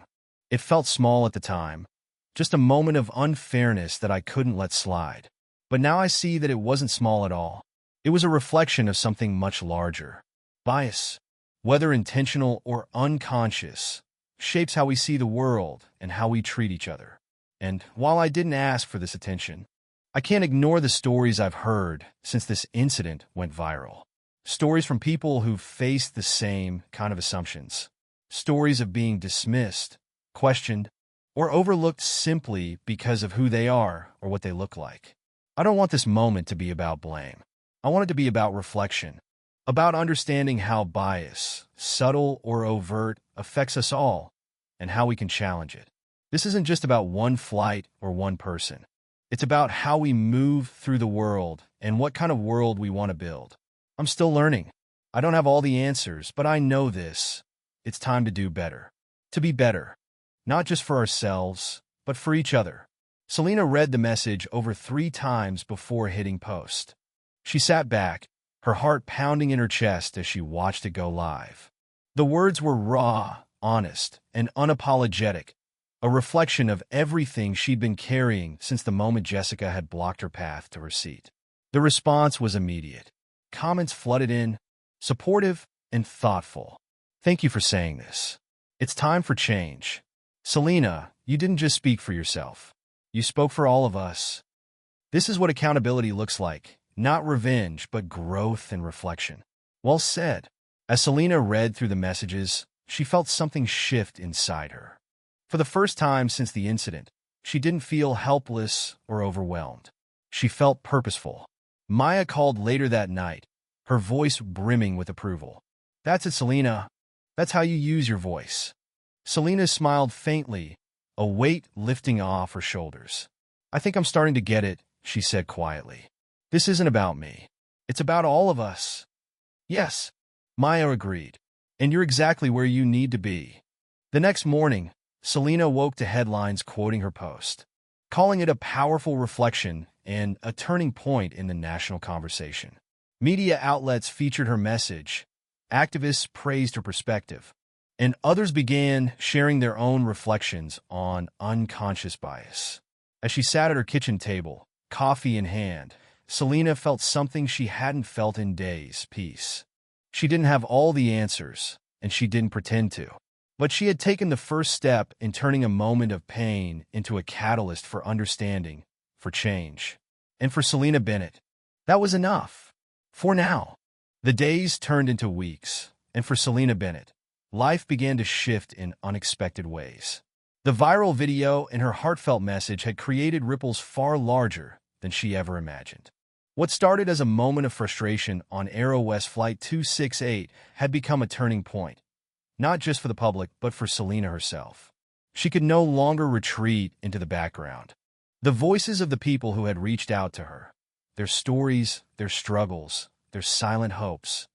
It felt small at the time, just a moment of unfairness that I couldn't let slide. But now I see that it wasn't small at all. It was a reflection of something much larger. Bias, whether intentional or unconscious, shapes how we see the world and how we treat each other. And while I didn't ask for this attention, I can't ignore the stories I've heard since this incident went viral. Stories from people who've faced the same kind of assumptions. Stories of being dismissed, questioned, or overlooked simply because of who they are or what they look like. I don't want this moment to be about blame. I want it to be about reflection, about understanding how bias, subtle or overt, affects us all, and how we can challenge it. This isn't just about one flight or one person. It's about how we move through the world and what kind of world we want to build. I'm still learning. I don't have all the answers, but I know this. It's time to do better. To be better. Not just for ourselves, but for each other. Selena read the message over 3 times before hitting post. She sat back, her heart pounding in her chest as she watched it go live. The words were raw, honest, and unapologetic, a reflection of everything she'd been carrying since the moment Jessica had blocked her path to her seat. The response was immediate. Comments flooded in, supportive and thoughtful. Thank you for saying this. It's time for change. Selena, you didn't just speak for yourself. You spoke for all of us. This is what accountability looks like. Not revenge, but growth and reflection. Well said. As Selena read through the messages, she felt something shift inside her. For the first time since the incident, she didn't feel helpless or overwhelmed. She felt purposeful. Maya called later that night, her voice brimming with approval. That's it, Selena. That's how you use your voice. Selena smiled faintly, a weight lifting off her shoulders. I think I'm starting to get it, she said quietly. This isn't about me. It's about all of us. Yes, Maya agreed. And you're exactly where you need to be. The next morning, Selena woke to headlines quoting her post, calling it a powerful reflection and a turning point in the national conversation. Media outlets featured her message, activists praised her perspective, and others began sharing their own reflections on unconscious bias. As she sat at her kitchen table, coffee in hand, Selena felt something she hadn't felt in days: peace. She didn't have all the answers, and she didn't pretend to. But she had taken the first step in turning a moment of pain into a catalyst for understanding, for change. And for Selena Bennett, that was enough. For now. The days turned into weeks, and for Selena Bennett, life began to shift in unexpected ways. The viral video and her heartfelt message had created ripples far larger than she ever imagined. What started as a moment of frustration on Aero West Flight 268 had become a turning point, not just for the public, but for Selena herself. She could no longer retreat into the background. The voices of the people who had reached out to her, their stories, their struggles, their silent hopes,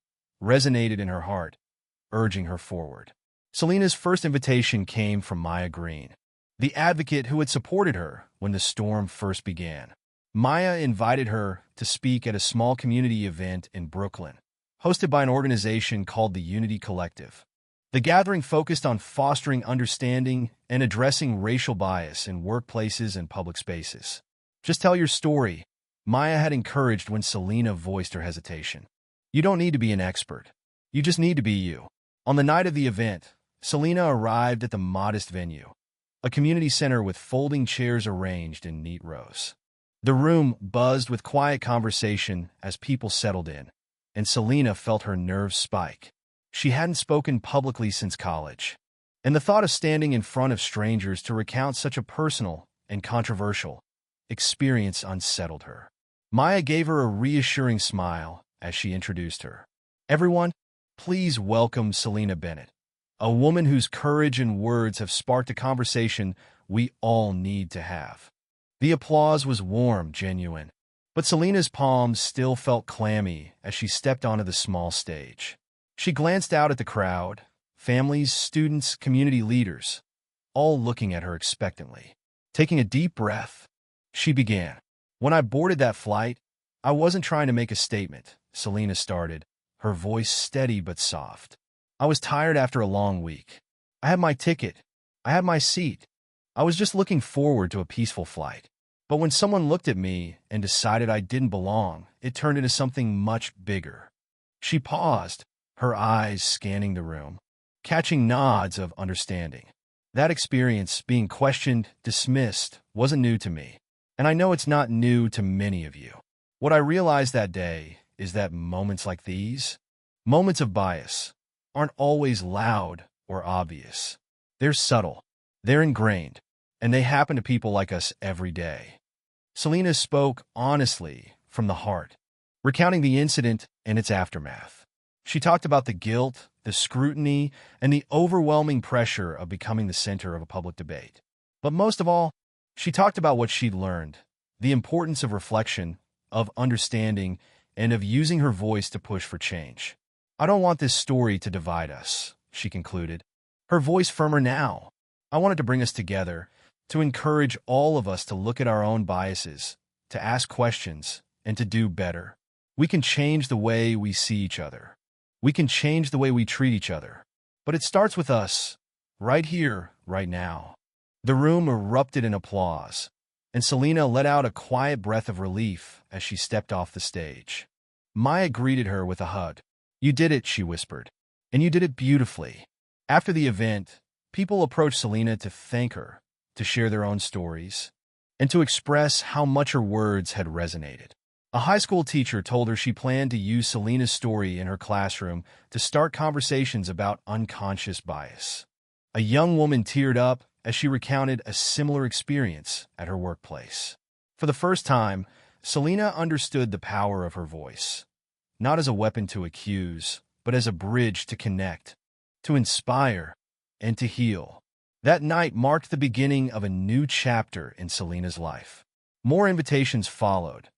resonated in her heart, urging her forward. Selena's first invitation came from Maya Green, the advocate who had supported her when the storm first began. Maya invited her to speak at a small community event in Brooklyn, hosted by an organization called the Unity Collective. The gathering focused on fostering understanding and addressing racial bias in workplaces and public spaces. Just tell your story, Maya had encouraged when Selena voiced her hesitation. You don't need to be an expert. You just need to be you. On the night of the event, Selena arrived at the modest venue, a community center with folding chairs arranged in neat rows. The room buzzed with quiet conversation as people settled in, and Selena felt her nerves spike. She hadn't spoken publicly since college, and the thought of standing in front of strangers to recount such a personal and controversial experience unsettled her. Maya gave her a reassuring smile as she introduced her. Everyone, please welcome Selena Bennett, a woman whose courage and words have sparked a conversation we all need to have. The applause was warm, genuine, But Selena's palms still felt clammy as she stepped onto the small stage. She glanced out at the crowd, families, students, community leaders, all looking at her expectantly. Taking a deep breath, she began. When I boarded that flight, I wasn't trying to make a statement, Selena started, her voice steady but soft. I was tired after a long week. I had my ticket. I had my seat. I was just looking forward to a peaceful flight. But when someone looked at me and decided I didn't belong, it turned into something much bigger. She paused, her eyes scanning the room, catching nods of understanding. That experience, being questioned, dismissed, wasn't new to me. And I know it's not new to many of you. What I realized that day is that moments like these, moments of bias, aren't always loud or obvious. They're subtle, they're ingrained, and they happen to people like us every day. Selena spoke honestly from the heart, recounting the incident and its aftermath. She talked about the guilt, the scrutiny, and the overwhelming pressure of becoming the center of a public debate. But most of all, she talked about what she'd learned, the importance of reflection, of understanding, and of using her voice to push for change. I don't want this story to divide us, she concluded, her voice firmer now. I wanted to bring us together, to encourage all of us to look at our own biases, to ask questions, and to do better. We can change the way we see each other. We can change the way we treat each other. But it starts with us, right here, right now. The room erupted in applause, and Selena let out a quiet breath of relief as she stepped off the stage. Maya greeted her with a hug. "You did it," she whispered, "and you did it beautifully." After the event, people approached Selena to thank her, to share their own stories, and to express how much her words had resonated. A high school teacher told her she planned to use Selena's story in her classroom to start conversations about unconscious bias. A young woman teared up as she recounted a similar experience at her workplace. For the first time, Selena understood the power of her voice, not as a weapon to accuse, but as a bridge to connect, to inspire, and to heal. That night marked the beginning of a new chapter in Selena's life. More invitations followed.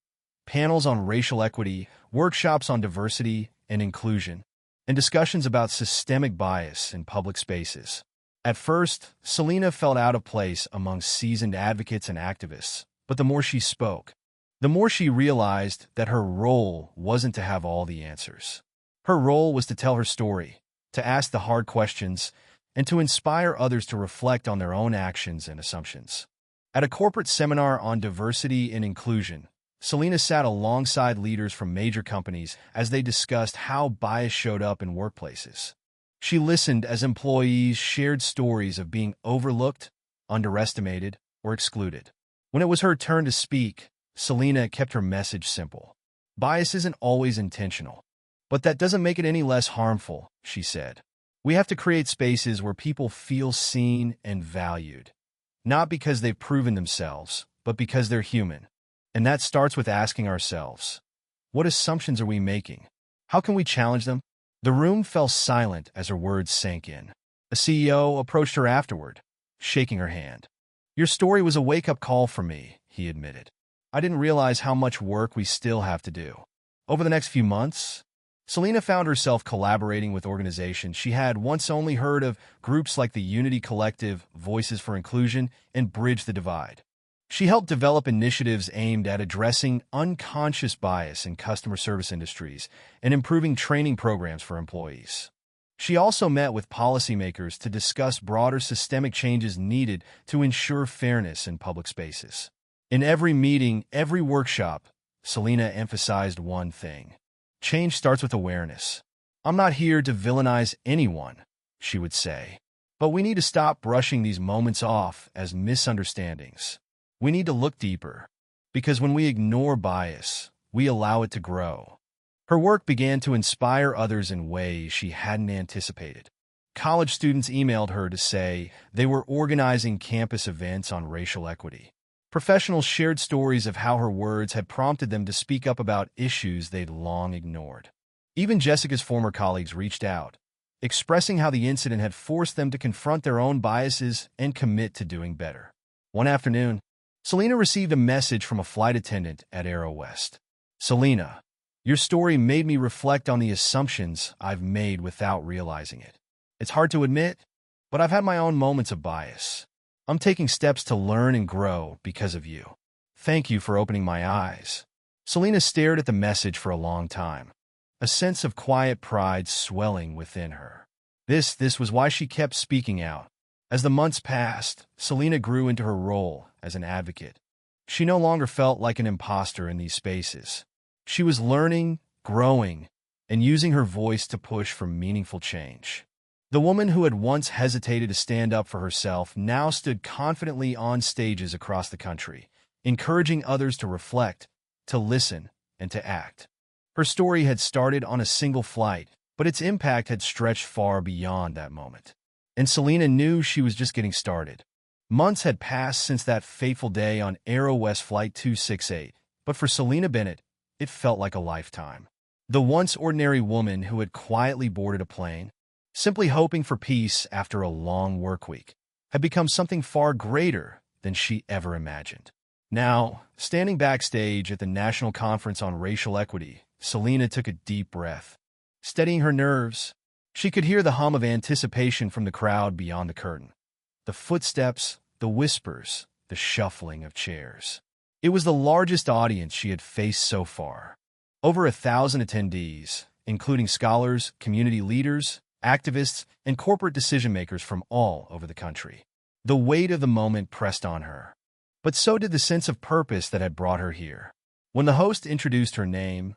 Panels on racial equity, workshops on diversity and inclusion, and discussions about systemic bias in public spaces. At first, Selena felt out of place among seasoned advocates and activists, but the more she spoke, the more she realized that her role wasn't to have all the answers. Her role was to tell her story, to ask the hard questions, and to inspire others to reflect on their own actions and assumptions. At a corporate seminar on diversity and inclusion, Selena sat alongside leaders from major companies as they discussed how bias showed up in workplaces. She listened as employees shared stories of being overlooked, underestimated, or excluded. When it was her turn to speak, Selena kept her message simple. "Bias isn't always intentional, but that doesn't make it any less harmful," she said. "We have to create spaces where people feel seen and valued, not because they've proven themselves, but because they're human. And that starts with asking ourselves, what assumptions are we making? How can we challenge them?" The room fell silent as her words sank in. A CEO approached her afterward, shaking her hand. "Your story was a wake-up call for me," he admitted. "I didn't realize how much work we still have to do." Over the next few months, Selena found herself collaborating with organizations she had once only heard of, groups like the Unity Collective, Voices for Inclusion, and Bridge the Divide. She helped develop initiatives aimed at addressing unconscious bias in customer service industries and improving training programs for employees. She also met with policymakers to discuss broader systemic changes needed to ensure fairness in public spaces. In every meeting, every workshop, Selena emphasized one thing. Change starts with awareness. "I'm not here to villainize anyone," she would say. "But we need to stop brushing these moments off as misunderstandings. We need to look deeper, because when we ignore bias, we allow it to grow." Her work began to inspire others in ways she hadn't anticipated. College students emailed her to say they were organizing campus events on racial equity. Professionals shared stories of how her words had prompted them to speak up about issues they'd long ignored. Even Jessica's former colleagues reached out, expressing how the incident had forced them to confront their own biases and commit to doing better. One afternoon, Selena received a message from a flight attendant at Aero West. Selena, your story made me reflect on the assumptions I've made without realizing it. It's hard to admit, but I've had my own moments of bias. I'm taking steps to learn and grow because of you. Thank you for opening my eyes. Selena stared at the message for a long time, a sense of quiet pride swelling within her. This was why she kept speaking out. As the months passed, Selena grew into her role as an advocate. She no longer felt like an imposter in these spaces. She was learning, growing, and using her voice to push for meaningful change. The woman who had once hesitated to stand up for herself now stood confidently on stages across the country, encouraging others to reflect, to listen, and to act. Her story had started on a single flight, but its impact had stretched far beyond that moment. And Selena knew she was just getting started. Months had passed since that fateful day on Aero West Flight 268, but for Selena Bennett, it felt like a lifetime. The once ordinary woman who had quietly boarded a plane, simply hoping for peace after a long work week, had become something far greater than she ever imagined. Now, standing backstage at the National Conference on Racial Equity, Selena took a deep breath. Steadying her nerves, she could hear the hum of anticipation from the crowd beyond the curtain. The footsteps, the whispers, the shuffling of chairs. It was the largest audience she had faced so far. Over 1,000 attendees, including scholars, community leaders, activists, and corporate decision-makers from all over the country. The weight of the moment pressed on her. But so did the sense of purpose that had brought her here. When the host introduced her name,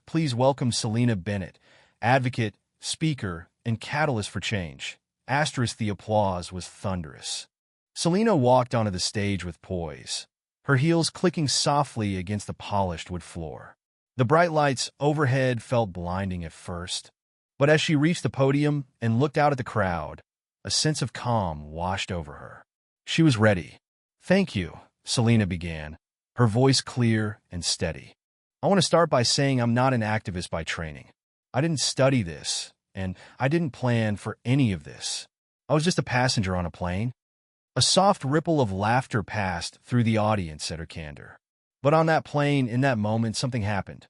please welcome Selena Bennett, advocate, speaker, and catalyst for change. The applause was thunderous. Selena walked onto the stage with poise, her heels clicking softly against the polished wood floor. The bright lights overhead felt blinding at first, but as she reached the podium and looked out at the crowd, a sense of calm washed over her. She was ready. "Thank you," Selena began, her voice clear and steady. "I want to start by saying I'm not an activist by training. I didn't study this, and I didn't plan for any of this. I was just a passenger on a plane." A soft ripple of laughter passed through the audience at her candor. But on that plane, in that moment, something happened.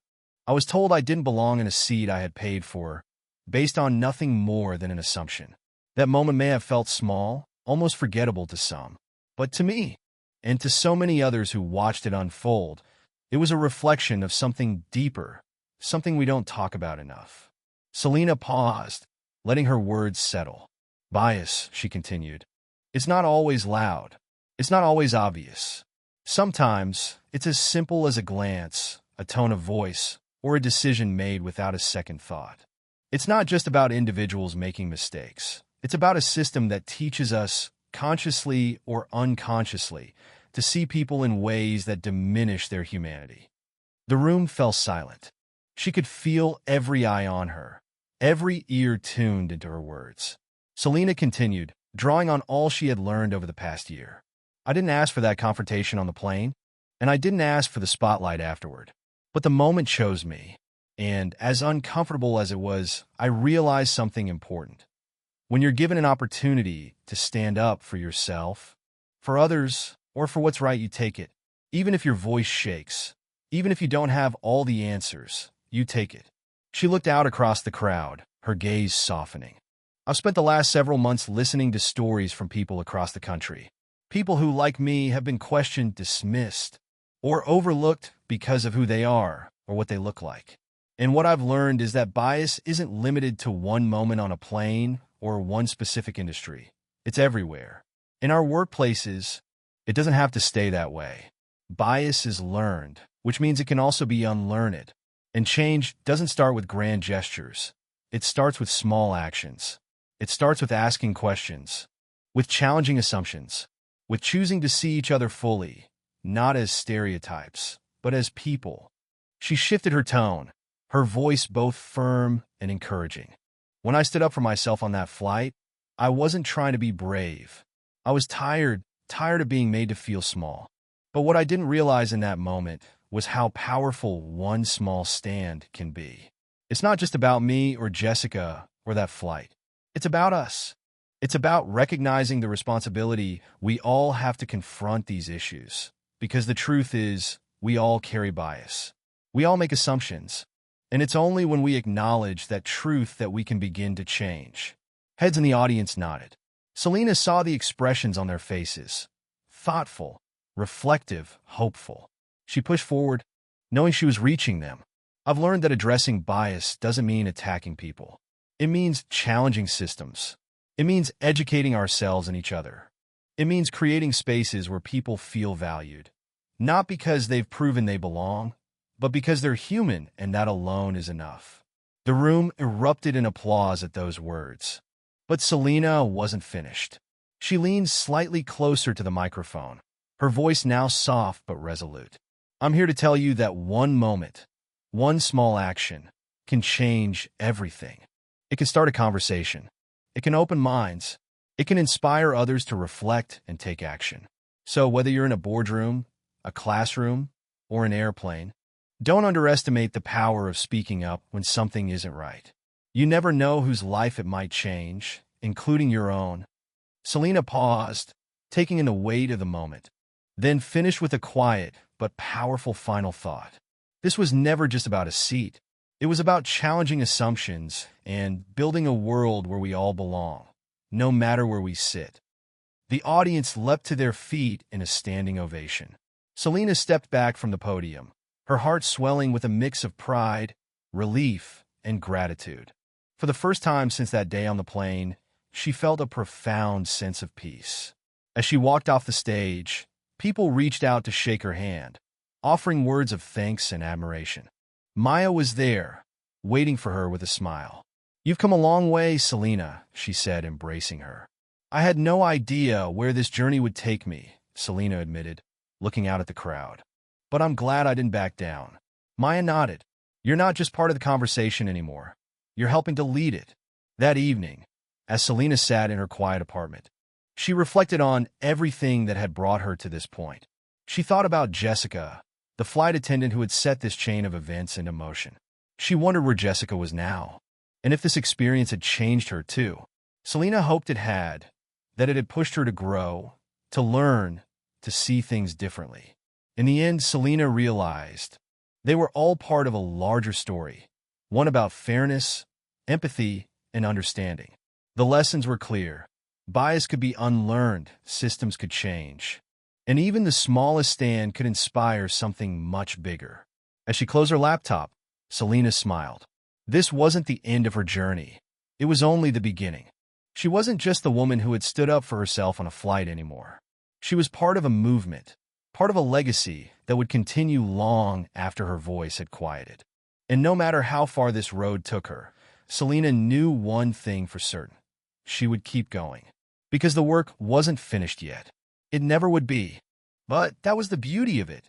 I was told I didn't belong in a seat I had paid for, based on nothing more than an assumption. That moment may have felt small, almost forgettable to some. But to me, and to so many others who watched it unfold, it was a reflection of something deeper, something we don't talk about enough. Selena paused, letting her words settle. "Bias," she continued. "It's not always loud. It's not always obvious. Sometimes, it's as simple as a glance, a tone of voice, or a decision made without a second thought. It's not just about individuals making mistakes. It's about a system that teaches us, consciously or unconsciously, to see people in ways that diminish their humanity." The room fell silent. She could feel every eye on her, every ear tuned into her words. Selena continued, drawing on all she had learned over the past year. "I didn't ask for that confrontation on the plane, and I didn't ask for the spotlight afterward. But the moment chose me, and as uncomfortable as it was, I realized something important. When you're given an opportunity to stand up for yourself, for others, or for what's right, you take it. Even if your voice shakes, even if you don't have all the answers, you take it." She looked out across the crowd, her gaze softening. "I've spent the last several months listening to stories from people across the country. People who, like me, have been questioned, dismissed, or overlooked because of who they are or what they look like. And what I've learned is that bias isn't limited to one moment on a plane or one specific industry. It's everywhere. In our workplaces, it doesn't have to stay that way. Bias is learned, which means it can also be unlearned. And change doesn't start with grand gestures. It starts with small actions. It starts with asking questions, with challenging assumptions, with choosing to see each other fully, not as stereotypes, but as people." She shifted her tone, her voice both firm and encouraging. "When I stood up for myself on that flight, I wasn't trying to be brave. I was tired of being made to feel small. But what I didn't realize in that moment was how powerful one small stand can be. It's not just about me or Jessica or that flight. It's about us. It's about recognizing the responsibility we all have to confront these issues. Because the truth is, we all carry bias. We all make assumptions. And it's only when we acknowledge that truth that we can begin to change. Heads in the audience nodded. Selena saw the expressions on their faces. Thoughtful, reflective, hopeful. She pushed forward, knowing she was reaching them. I've learned that addressing bias doesn't mean attacking people. It means challenging systems. It means educating ourselves and each other. It means creating spaces where people feel valued. Not because they've proven they belong, but because they're human, and that alone is enough. The room erupted in applause at those words. But Selena wasn't finished. She leaned slightly closer to the microphone, her voice now soft but resolute. I'm here to tell you that one moment, one small action, can change everything. It can start a conversation. It can open minds. It can inspire others to reflect and take action. So whether you're in a boardroom, a classroom, or an airplane, don't underestimate the power of speaking up when something isn't right. You never know whose life it might change, including your own. Selena paused, taking in the weight of the moment, then finished with a quiet but powerful final thought. This was never just about a seat. It was about challenging assumptions and building a world where we all belong, no matter where we sit. The audience leapt to their feet in a standing ovation. Selena stepped back from the podium, her heart swelling with a mix of pride, relief, and gratitude. For the first time since that day on the plane, she felt a profound sense of peace. As she walked off the stage, people reached out to shake her hand, offering words of thanks and admiration. Maya was there, waiting for her with a smile. You've come a long way, Selena, she said, embracing her. I had no idea where this journey would take me, Selena admitted, looking out at the crowd. But I'm glad I didn't back down. Maya nodded. You're not just part of the conversation anymore. You're helping to lead it. That evening, as Selena sat in her quiet apartment, she reflected on everything that had brought her to this point. She thought about Jessica, the flight attendant who had set this chain of events into motion. She wondered where Jessica was now, and if this experience had changed her too. Selena hoped it had, that it had pushed her to grow, to learn, to see things differently. In the end, Selena realized they were all part of a larger story, one about fairness, empathy, and understanding. The lessons were clear. Bias could be unlearned, systems could change, and even the smallest stand could inspire something much bigger. As she closed her laptop, Selena smiled. This wasn't the end of her journey. It was only the beginning. She wasn't just the woman who had stood up for herself on a flight anymore. She was part of a movement, part of a legacy that would continue long after her voice had quieted. And no matter how far this road took her, Selena knew one thing for certain. She would keep going. Because the work wasn't finished yet. It never would be. But that was the beauty of it.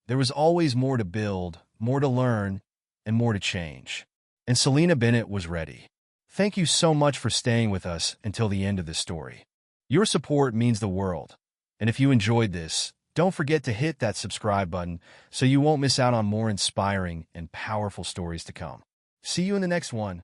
There was always more to build, more to learn, and more to change. And Selena Bennett was ready. Thank you so much for staying with us until the end of this story. Your support means the world. And if you enjoyed this, don't forget to hit that subscribe button so you won't miss out on more inspiring and powerful stories to come. See you in the next one.